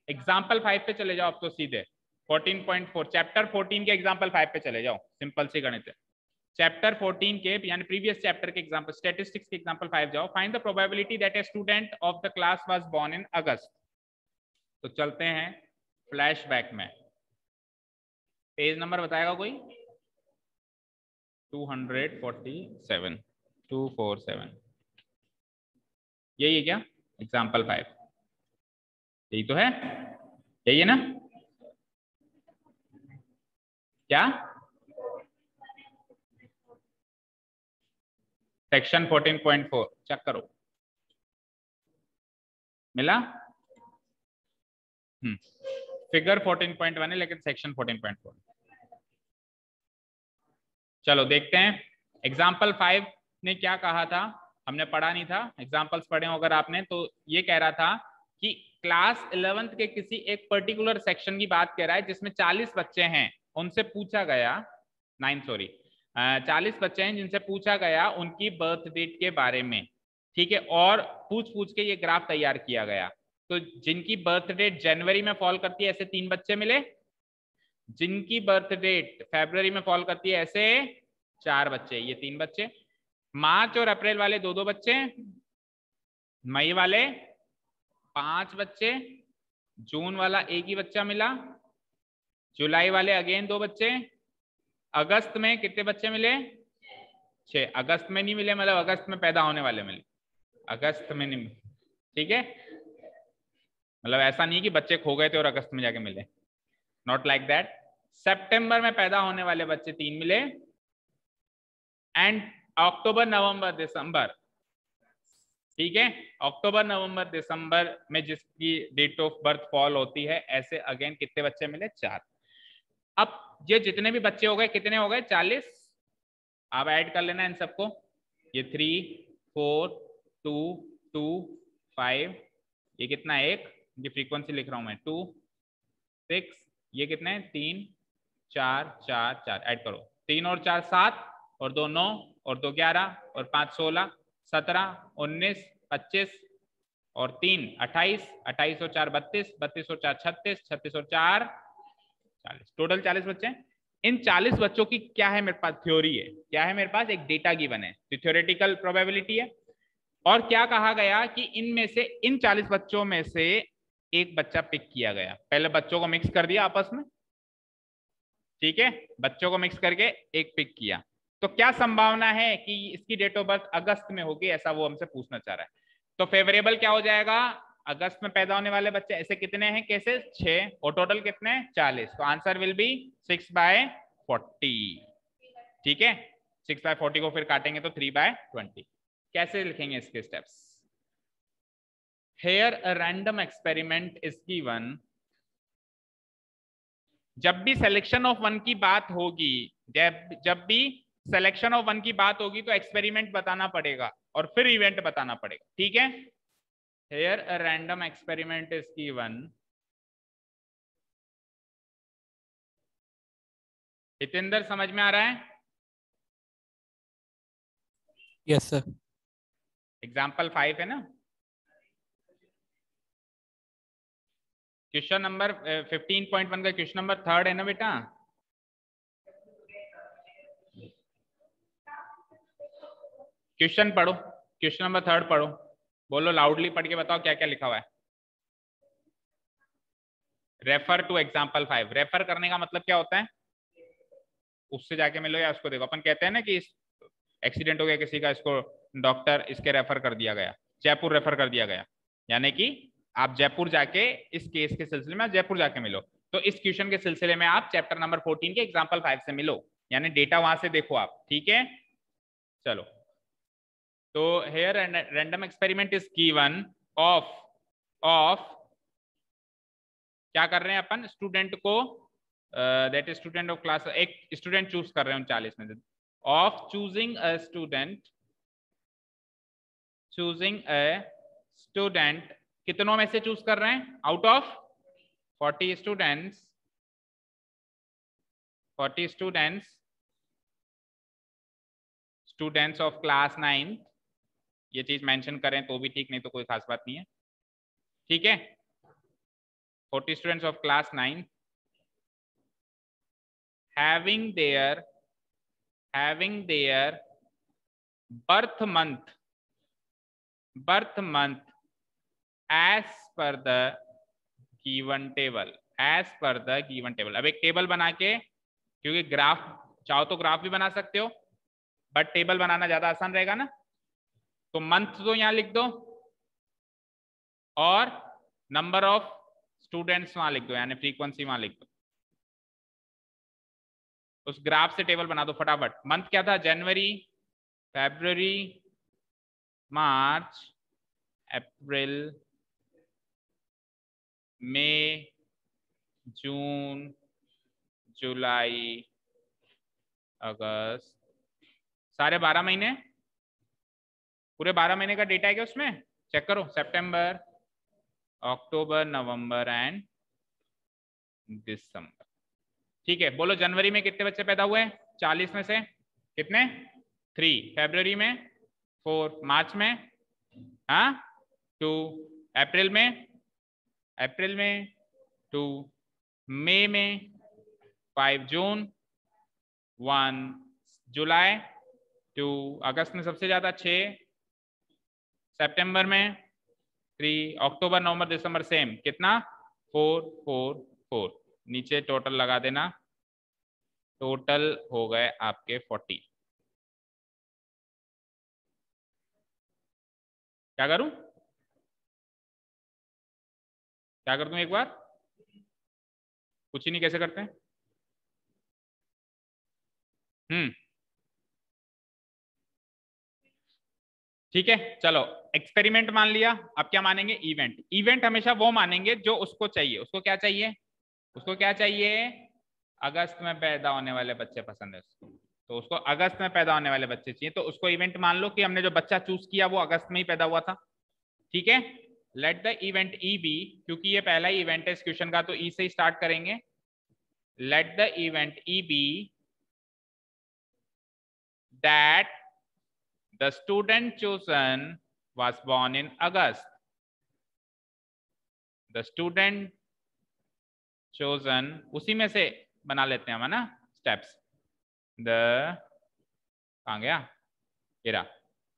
एग्जाम्पल 5 पे चले जाओ अब तो सीधे। 14.4 चैप्टर 14 के एग्जाम्पल 5 पे चले जाओ, सिंपल सी गणित है। चैप्टर 14 के यानी प्रीवियस चैप्टर के एग्जाम्पल, स्टैटिस्टिक्स के एग्जाम्पल 5 जाओ। Find the probability that a student of the class was born in August. तो चलते हैं फ्लैशबैक में। पेज नंबर बताएगा कोई? 247, 247 यही है क्या? एग्जाम्पल 5 यही तो है, यही है ना? क्या सेक्शन 14.4 चेक करो, मिला? फिगर 14.1 है लेकिन सेक्शन 14.4। चलो देखते हैं एग्जाम्पल 5 ने क्या कहा था। हमने पढ़ा नहीं था, एग्जाम्पल्स पढ़े हो अगर आपने तो। ये कह रहा था कि क्लास 11th के किसी एक पर्टिकुलर सेक्शन की बात कह रहा है जिसमें 40 बच्चे हैं, उनसे पूछा गया 40 बच्चे हैं जिनसे पूछा गया उनकी बर्थ डेट के बारे में। ठीक है, और पूछ पूछ के ये ग्राफ तैयार किया गया। तो जिनकी बर्थ डेट जनवरी में फॉल करती है ऐसे 3 बच्चे मिले, जिनकी बर्थ डेट फरवरी में फॉल करती है ऐसे 4 बच्चे, ये 3 बच्चे। मार्च और अप्रैल वाले 2-2 बच्चे, मई वाले 5 बच्चे, जून वाला एक ही बच्चा मिला, जुलाई वाले अगेन 2 बच्चे, अगस्त में कितने बच्चे मिले? 6। अगस्त में नहीं मिले मतलब अगस्त में पैदा होने वाले मिले, अगस्त में नहीं मिले, ठीक है। मतलब ऐसा नहीं कि बच्चे खो गए थे और अगस्त में जाके मिले, नॉट लाइक दैट। सितंबर में पैदा होने वाले बच्चे 3 मिले, एंड अक्टूबर नवंबर दिसंबर, ठीक है, अक्टूबर नवंबर दिसंबर में जिसकी डेट ऑफ बर्थ फॉल होती है, ऐसे अगेन कितने बच्चे मिले? 4। अब ये जितने भी बच्चे हो गए कितने हो गए? 40। आप ऐड कर लेना इन सबको, ये 3 4 2 2 5, ये कितना? 1, ये फ्रीक्वेंसी लिख रहा हूं मैं, 2 6, ये कितने? 3 4 4 4, ऐड करो, 3 और 4 7, और 2 9, और 2 11, और 5 16 17 19 25, और 3 28, 28 और 4 32, 32 और 4 36, 36 और 4 40, टोटल 40 बच्चे हैं। इन 40 बच्चों की क्या है मेरे पास? थ्योरी है। क्या है मेरे पास? एक डेटा गिवन है, तो थ्योरेटिकल प्रोबेबिलिटी है। और क्या कहा गया कि इनमें से, इन 40 बच्चों में से एक बच्चा पिक किया गया। पहले बच्चों को मिक्स कर दिया आपस में, ठीक है, बच्चों को मिक्स करके एक पिक किया। तो क्या संभावना है कि इसकी डेट ऑफ बर्थ अगस्त में होगी, ऐसा वो हमसे पूछना चाह रहा है। तो फेवरेबल क्या हो जाएगा? अगस्त में पैदा होने वाले बच्चे ऐसे कितने हैं केसेस? 6, और टोटल कितने? 40। तो आंसर विल बी 6/40, ठीक है। 6/40 को फिर काटेंगे तो 3/20। कैसे लिखेंगे इसके steps? Here a random experiment is given। जब भी सिलेक्शन ऑफ वन की बात होगी, जब भी सिलेक्शन ऑफ वन की बात होगी तो एक्सपेरिमेंट बताना पड़ेगा और फिर इवेंट बताना पड़ेगा, ठीक है। Here a random experiment is given। Hitendra समझ में आ रहा है? Yes sir. एग्जाम्पल 5 है ना, क्वेश्चन नंबर 15.1 का क्वेश्चन नंबर 3 है ना बेटा। क्वेश्चन पढ़ो, क्वेश्चन नंबर 3 पढ़ो, बोलो लाउडली पढ़ के बताओ क्या क्या लिखा हुआ है। Refer to example 5। रेफर करने का मतलब क्या होता है? उससे जाके मिलो या उसको देखो। अपन कहते हैं ना कि एक्सीडेंट हो गया किसी का, इसको डॉक्टर इसके रेफर कर दिया गया, जयपुर रेफर कर दिया गया, यानी कि आप जयपुर जाके इस केस के सिलसिले में आप जयपुर जाके मिलो। तो इस क्वेश्चन के सिलसिले में आप चैप्टर नंबर 14 के एग्जाम्पल 5 से मिलो, यानी डेटा वहां से देखो आप, ठीक है। चलो, तो here random experiment is given of क्या कर रहे हैं अपन? स्टूडेंट को, that is student of class, एक स्टूडेंट चूज कर रहे हैं 40 में से, ऑफ चूजिंग अ स्टूडेंट, कितनों में से चूज कर रहे हैं? Out of 40 students of class 9। ये चीज मेंशन करें तो भी ठीक, नहीं तो कोई खास बात नहीं है, ठीक है। 40 students of class 9 having their birth month as per the given table, अब एक टेबल बना के, क्योंकि ग्राफ चाहो तो ग्राफ भी बना सकते हो, बट टेबल बनाना ज्यादा आसान रहेगा ना। तो मंथ तो यहां लिख दो और नंबर ऑफ स्टूडेंट्स वहां लिख दो, यानी फ्रीक्वेंसी वहां लिख दो। उस ग्राफ से टेबल बना दो फटाफट। मंथ क्या था? जनवरी, फरवरी, मार्च, अप्रैल, मई, जून, जुलाई, अगस्त, सारे 12 महीने, पूरे 12 महीने का डेटा है क्या उसमें? चेक करो, सितंबर, अक्टूबर, नवंबर एंड दिसंबर, ठीक है। बोलो जनवरी में कितने बच्चे पैदा हुए? 40 में से कितने? 3, फरवरी में 4, मार्च में 2, अप्रैल में 2, मई में 5, जून 1, जुलाई 2 अगस्त में सबसे ज्यादा 6, सितंबर में 3, अक्टूबर नवंबर दिसंबर सेम कितना 4 4 4। नीचे टोटल लगा देना, टोटल हो गए आपके 40। क्या करूं, क्या कर दूं एक बार, कुछ ही नहीं, कैसे करते हैं? ठीक है चलो, एक्सपेरिमेंट मान लिया। अब क्या मानेंगे, इवेंट। इवेंट हमेशा वो मानेंगे जो उसको चाहिए। उसको क्या चाहिए, उसको क्या चाहिए, अगस्त में पैदा होने वाले बच्चे पसंद है उसको, तो उसको अगस्त में पैदा होने वाले बच्चे चाहिए, तो उसको इवेंट मान लो कि हमने जो बच्चा चूज किया वो अगस्त में ही पैदा हुआ था। ठीक है, let the event E be, क्योंकि ये पहला ही इवेंट है इस क्वेश्चन का तो ई से ही स्टार्ट करेंगे। Let the event E be that the student chosen was born in August. The student chosen, उसी में से बना लेते हैं हम, है ना स्टेप्स। द कहाँ गया, गिरा।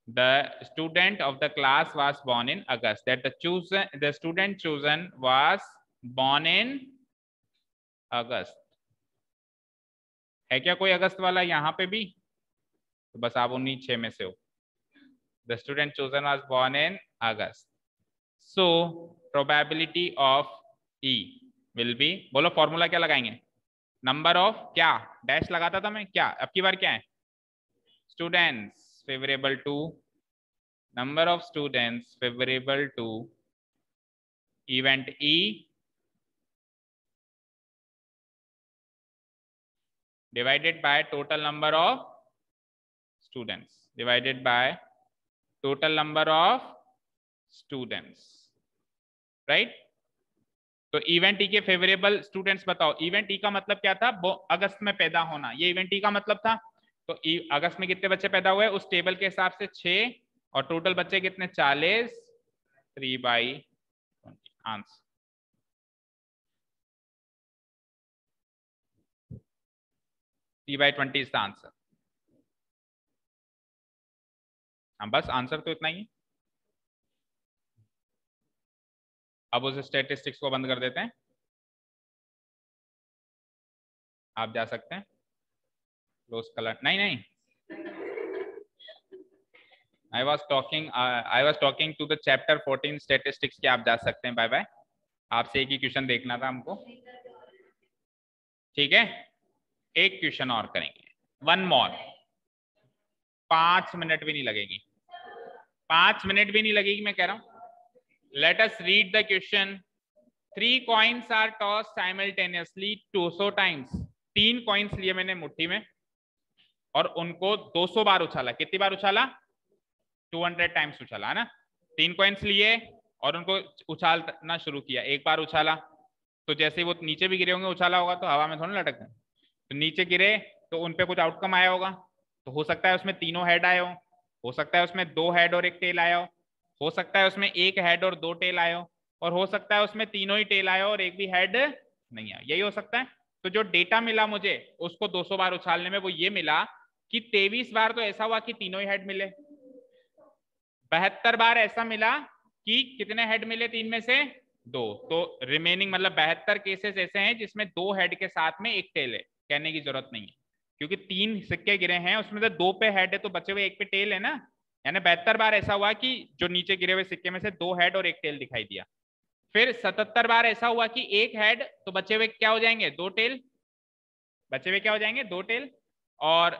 The student of the class was born in August. That the student chosen was born in August. है क्या कोई अगस्त वाला यहाँ पे भी, तो बस आप उन्हीं 6 में से हो। The student chosen was born in August. So probability of E will be, बोलो फॉर्मूला क्या लगाएंगे, नंबर ऑफ क्या, डैश लगाता था मैं, क्या अब की बार क्या है, students favourable to, number of students favourable to event E divided by total number of students, divided by total number of students, right? तो इवेंट ई के फेवरेबल स्टूडेंट्स बताओ। इवेंट ई का मतलब क्या था, वो अगस्त में पैदा होना, ये इवेंट ई का मतलब था। तो अगस्त में कितने बच्चे पैदा हुए उस टेबल के हिसाब से 6, और टोटल बच्चे कितने 40, 3/20 आंसर। 3/20 is the answer. हाँ बस आंसर तो इतना ही है। अब उस स्टैटिस्टिक्स को बंद कर देते हैं, आप जा सकते हैं। क्लोज कलर नहीं नहीं, I was talking to the chapter 14 statistics के, आप जा सकते हैं, बाय बाय। आपसे एक ही क्वेश्चन देखना था हमको, ठीक है? एक क्वेश्चन और करेंगे, वन मोर। 5 मिनट भी नहीं लगेगी, 5 मिनट भी नहीं लगेगी, मैं कह रहा हूं। Let us read the question. 3 coins are tossed simultaneously 200 times। 3 coins लिए मैंने मुट्ठी में और उनको 200 बार उछाला। कितनी बार उछाला, 200 टाइम्स उछाला, है ना। 3 कॉइन्स लिए और उनको उछालना शुरू किया। एक बार उछाला तो जैसे वो नीचे भी गिरे होंगे, उछाला होगा तो हवा में थोड़ा लटक गए, तो नीचे गिरे तो उन पे कुछ आउटकम आया होगा। तो हो सकता है उसमें तीनों हेड आए हो सकता है उसमें 2 हेड और 1 टेल आया हो सकता है उसमें 1 हेड और 2 टेल आए हो, और हो सकता है उसमें तीनों ही टेल आया हो और एक भी हेड नहीं आया, यही हो सकता है। तो जो डेटा मिला मुझे उसको 200 बार उछालने में, वो ये मिला कि 23 बार तो ऐसा हुआ कि तीनों ही हेड मिले, 72 बार ऐसा मिला कि कितने हेड मिले, 3 में से 2। तो रिमेनिंग मतलब 72 केसेस ऐसे हैं जिसमें 2 हेड के साथ में 1 टेल है। कहने की जरूरत नहीं है, क्योंकि 3 सिक्के गिरे हैं उसमें से 2 पे हेड है तो बचे हुए 1 पे टेल है ना। यानी 72 बार ऐसा हुआ कि जो नीचे गिरे हुए सिक्के में से 2 हेड और 1 टेल दिखाई दिया। फिर 77 बार ऐसा हुआ कि 1 हेड, तो बचे हुए क्या हो जाएंगे, 2 टेल, बचे हुए क्या हो जाएंगे, 2 टेल। और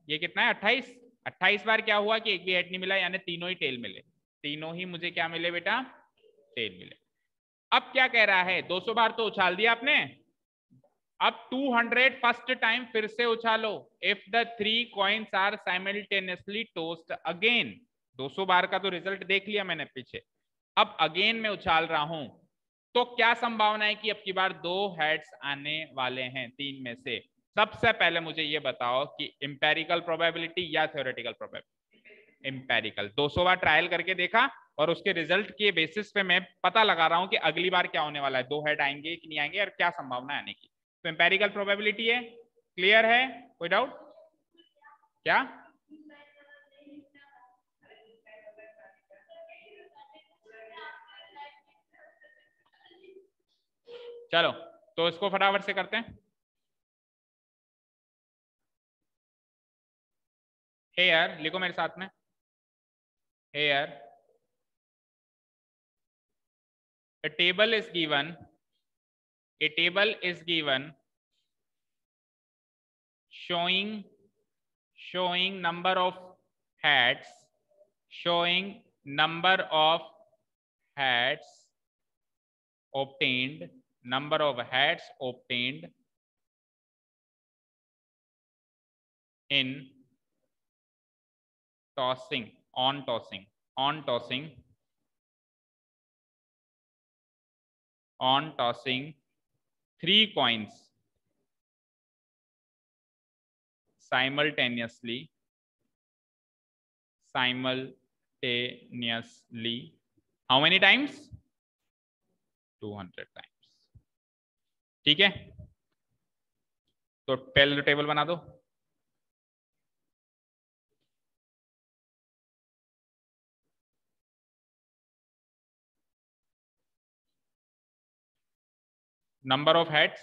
ये कितना है, 28। 28 बार क्या हुआ कि एक भी हेड नहीं मिला, यानी तीनों ही टेल मिले। तीनों ही मुझे क्या मिले बेटा, टेल मिले। अब क्या कह रहा है, 200 बार तो उछाल दिया आपने, अब 200 फर्स्ट टाइम फिर से उछालो। If the 3 coins are simultaneously tossed again. 200 बार का तो रिजल्ट देख लिया मैंने पीछे, अब अगेन में उछाल रहा हूं, तो क्या संभावना है कि अब की बार 2 हेड्स आने वाले हैं 3 में से। सबसे पहले मुझे ये बताओ कि इंपेरिकल प्रोबेबिलिटी या थ्योरेटिकल प्रोबेबिलिटी। इंपेरिकल, 200 बार ट्रायल करके देखा और उसके रिजल्ट के बेसिस पे मैं पता लगा रहा हूं कि अगली बार क्या होने वाला है, 2 हेड आएंगे कि नहीं आएंगे और क्या संभावना आने की। तो इंपेरिकल प्रोबेबिलिटी है, क्लियर है, कोई डाउट क्या? चलो तो इसको फटाफट से करते हैं। हेयर लिखो मेरे साथ में, hair a table is given, a table is given showing number of hats, showing number of hats obtained, number of hats obtained in tossing, on tossing, on tossing, on tossing 3 coins simultaneously, simultaneously. How many times? 200 times. ठीक है, तो पहले table बना दो। Number of heads,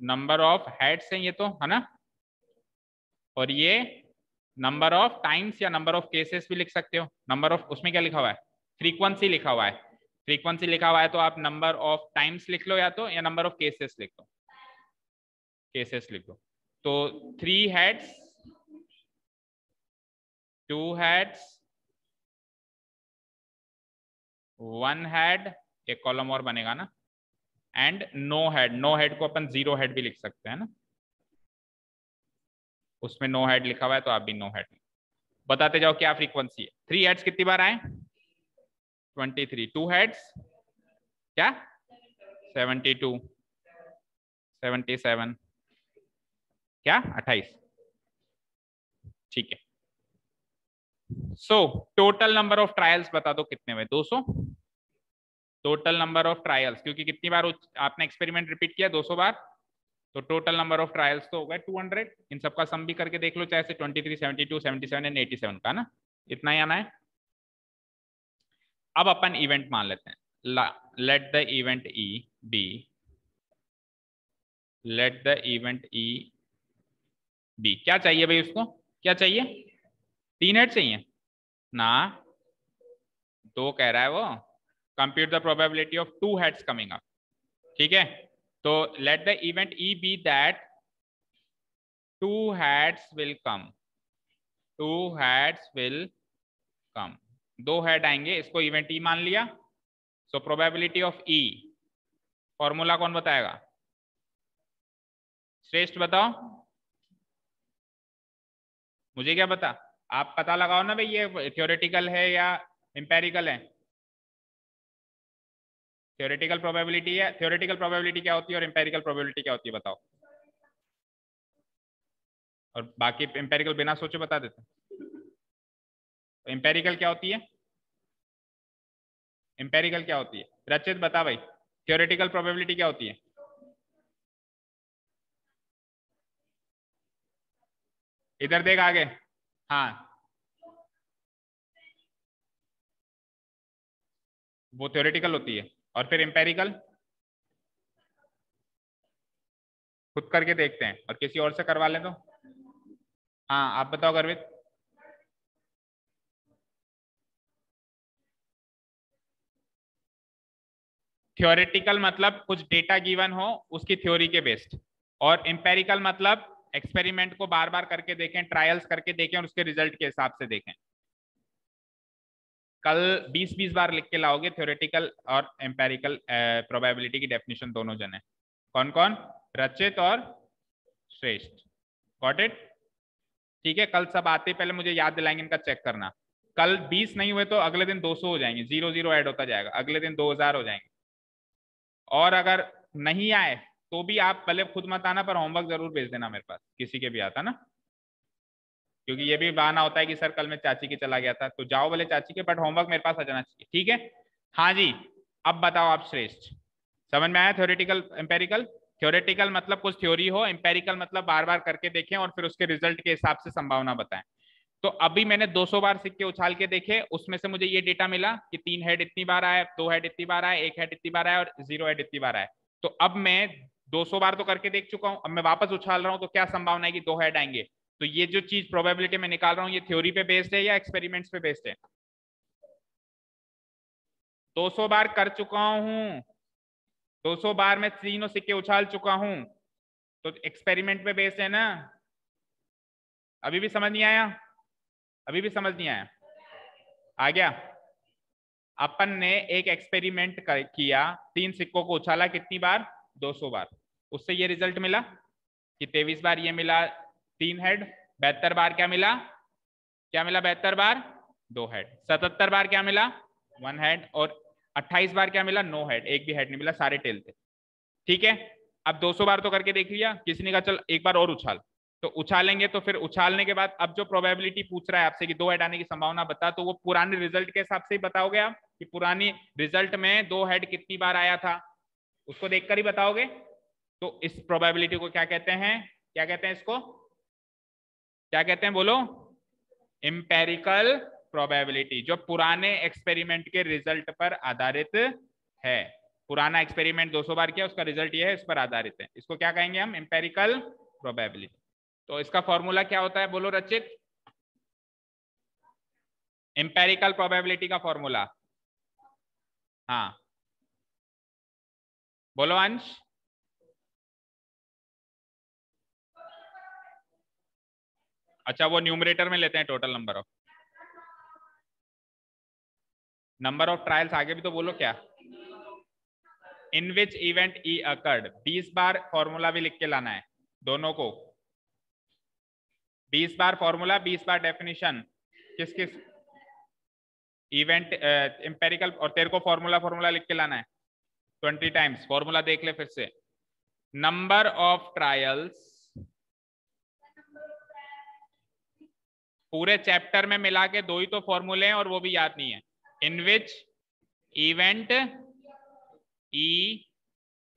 number of heads है ये तो, है ना, और ये नंबर ऑफ टाइम्स या नंबर ऑफ केसेस भी लिख सकते हो। नंबर ऑफ, उसमें क्या लिखा हुआ है? फ्रीक्वेंसी लिखा हुआ है। फ्रीक्वेंसी लिखा हुआ है तो आप नंबर ऑफ टाइम्स लिख लो या तो, या नंबर ऑफ केसेस लिख दो, केसेस लिख दो। तो 3 हेड्स, 2 हेड्स, 1 हेड, एक कॉलम और बनेगा ना, and no head. No head को अपन 0 हेड भी लिख सकते हैं ना, उसमें नो हेड लिखा हुआ है तो आप भी नो हेड। बताते जाओ क्या फ्रीक्वेंसी है। 3 हेड्स कितनी बार आए? 23। 2 हेड्स क्या? 72, 77, क्या 28। ठीक है, so total number of trials बता दो कितने हुए? 200। टोटल नंबर ऑफ ट्रायल्स, क्योंकि कितनी बार आपने एक्सपेरिमेंट रिपीट किया? 200 बार, तो टोटल नंबर ऑफ ट्रायल्स तो हो गए 200। इन सबका सम भी करके देख लो, चाहे से 23, 72, 77 एंड 87 का ना, इतना ही आना है। अब अपन इवेंट मान लेते हैं। Let the event E be, let the event E be. क्या चाहिए भाई उसको? क्या चाहिए? 3 हेड चाहिए ना, 2 कह रहा है वो। Compute the probability of 2 heads coming up. ठीक है, तो let the event E be that 2 heads will come, 2 heads will come, 2 head आएंगे। इसको इवेंट ई मान लिया। So probability of E, formula कौन बताएगा? श्रेष्ठ बताओ, मुझे क्या पता, आप पता लगाओ ना भाई, ये थ्योरेटिकल है या एम्पेरिकल है? थ्योरेटिकल प्रोबेबिलिटी है। थ्योरेटिकल प्रोबेबिलिटी क्या होती है और एम्पेरिकल प्रोबेबिलिटी क्या होती है बताओ? और बाकी एम्पेरिकल बिना सोचे बता देते। एम्पेरिकल क्या होती है? एम्पेरिकल क्या होती है? रचित बता भाई, थ्योरेटिकल प्रोबेबिलिटी क्या होती है? इधर देख आगे। हाँ, वो थ्योरेटिकल होती है। और फिर एम्पेरिकल खुद करके देखते हैं, और किसी और से करवा लें तो। हाँ आप बताओ गर्वित। थ्योरेटिकल मतलब कुछ डेटा गिवन हो उसकी थ्योरी के बेस्ड, और एम्पेरिकल मतलब एक्सपेरिमेंट को बार बार करके देखें, ट्रायल्स करके देखें और उसके रिजल्ट के हिसाब से देखें। कल 20-20 बार लिख के लाओगे थ्योरेटिकल और एम्पेरिकल प्रोबेबिलिटी की डेफिनेशन दोनों जने। कौन कौन? रचित और श्रेष्ठ। Got it? ठीक है, कल सब आते पहले मुझे याद दिलाएंगे, इनका चेक करना। कल 20 नहीं हुए तो अगले दिन 200 हो जाएंगे, 0 0 ऐड होता जाएगा, अगले दिन 2000 हो जाएंगे। और अगर नहीं आए तो भी आप भले खुद मत आना, पर होमवर्क जरूर भेज देना मेरे पास, किसी के भी आता ना, क्योंकि ये भी बहाना होता है कि सर कल मैं चाची के चला गया था, तो जाओ भले चाची के, बट होमवर्क मेरे पास आ जाना चाहिए। ठीक है, हाँ जी। अब बताओ आप श्रेष्ठ, समझ में आया? Theoretical empirical. थ्योरेटिकल मतलब कुछ थ्योरी हो, एम्पेरिकल मतलब बार बार करके देखें और फिर उसके रिजल्ट के हिसाब से संभावना बताएं। तो अभी मैंने 200 बार सिक्के उछाल के देखे, उसमें से मुझे ये डेटा मिला कि 3 हेड इतनी बार आया, 2 हेड इतनी बार आया, 1 हेड इतनी बार आया और 0 हेड इतनी बार आया। तो अब मैं 200 बार तो करके देख चुका हूं, अब मैं वापस उछाल रहा हूं, तो क्या संभावना है कि 2 हेड आएंगे। तो ये जो चीज प्रोबेबिलिटी में निकाल रहा हूं, ये थ्योरी पे बेस्ड है या एक्सपेरिमेंट्स पे बेस्ड है? 200 बार कर चुका हूं, 200 बार मैं तीनों सिक्के उछाल चुका हूं, तो एक्सपेरिमेंट पे बेस्ड है ना। अभी भी समझ नहीं आया? अभी भी समझ नहीं आया? आ गया? अपन ने एक एक्सपेरिमेंट किया, 3 सिक्कों को उछाला, कितनी बार? 200 बार। उससे ये रिजल्ट मिला कि 23 बार ये मिला 3 हेड, 72 बार क्या मिला? क्या मिला? 72 बार 2 हेड। 77 बार क्या मिला? 1 हेड। और 28 बार क्या मिला? नो हेड, एक भी हेड नहीं मिला, सारे टेल थे। ठीक है, अब 200 बार तो करके देख लिया, किसी ने कहा चल एक बार और उछाल, तो उछालेंगे। तो फिर उछालने के बाद अब जो प्रोबेबिलिटी पूछ रहा है आपसे कि 2 हेड आने की संभावना बता, तो वो पुराने रिजल्ट के हिसाब से ही बताओगे आप कि पुरानी रिजल्ट में 2 हेड कितनी बार आया था, उसको देखकर ही बताओगे। तो इस प्रोबेबिलिटी को क्या कहते हैं? क्या कहते हैं इसको? क्या कहते हैं बोलो? एम्पेरिकल प्रोबेबिलिटी, जो पुराने एक्सपेरिमेंट के रिजल्ट पर आधारित है। पुराना एक्सपेरिमेंट 200 बार किया, उसका रिजल्ट ये है, इस पर आधारित है। इसको क्या कहेंगे हम? Empirical probability. तो इसका फॉर्मूला क्या होता है बोलो रचित? एम्पेरिकल प्रोबेबिलिटी का फॉर्मूला? हाँ बोलो अंश। अच्छा, वो न्यूमरेटर में लेते हैं टोटल नंबर ऑफ ट्रायल्स। आगे भी तो बोलो क्या? In which event E occurred. 20 बार फॉर्मूला भी लिख के लाना है दोनों को। 20 बार फॉर्मूला, 20 बार डेफिनेशन। किस किस इवेंट एम्पेरिकल, और तेरे को फॉर्मूला लिख के लाना है 20 टाइम्स। फॉर्मूला देख ले फिर से। नंबर ऑफ ट्रायल्स पूरे चैप्टर में मिला के 2 ही तो फॉर्मूले हैं और वो भी याद नहीं है। In which event E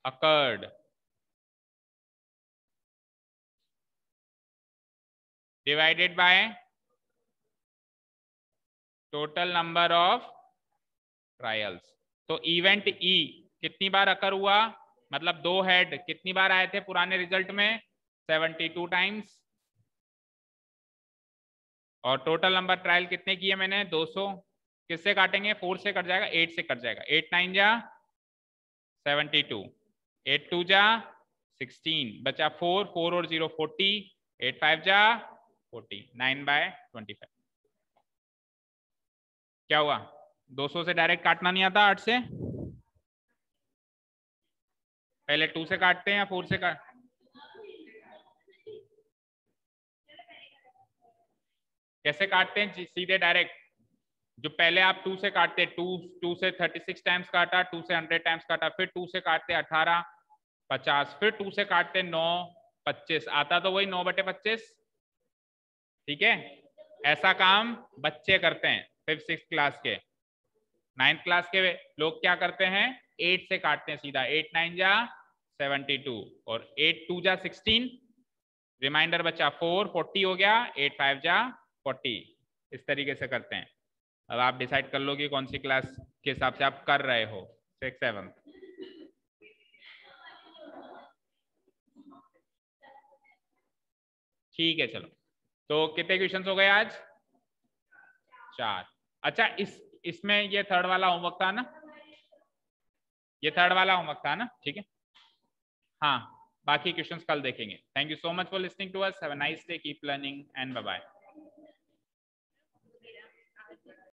occurred divided by total number of trials. तो इवेंट ई कितनी बार अकर हुआ, मतलब 2 हेड कितनी बार आए थे पुराने रिजल्ट में? 72 टाइम्स। और टोटल नंबर ट्रायल कितने किए मैंने? 200। किससे काटेंगे? 4 से कट जाएगा, 8 से कट जाएगा। 8 9 जा 72, 8 2 जा 16, बचा 4, 4 और 0 40, 8 5 जा 40, 9/25। क्या हुआ? 200 से डायरेक्ट काटना नहीं आता 8 से? पहले 2 से काटते हैं या 4 से काट? कैसे काटते हैं? सीधे डायरेक्ट। जो पहले आप 2 से काटते, 2 से 36 टाइम्स काटा, 2 से 100 टाइम्स काटा, फिर 2 से काटते 18 50, फिर 2 से काटते 9 25, आता तो वही 9/25। ठीक है, ऐसा काम बच्चे करते हैं 5th 6th क्लास के। 9th क्लास के लोग क्या करते हैं? 8 से काटते हैं सीधा। 8 9 जा 72 और 8 2 जा 16, रिमाइंडर बचा 4, 40 हो गया, 8 5 जा 40। इस तरीके से करते हैं। अब आप डिसाइड कर लो कि कौन सी क्लास के हिसाब से आप कर रहे हो। 6th 7th। ठीक है चलो, तो कितने क्वेश्चंस हो गए आज? 4। अच्छा, इसमें ये थर्ड वाला होमवर्क था ना? ये थर्ड वाला होमवर्क था ना? ठीक है, हाँ, बाकी क्वेश्चंस कल देखेंगे। Thank you so much for listening to us. Have a nice day, keep learning and bye bye.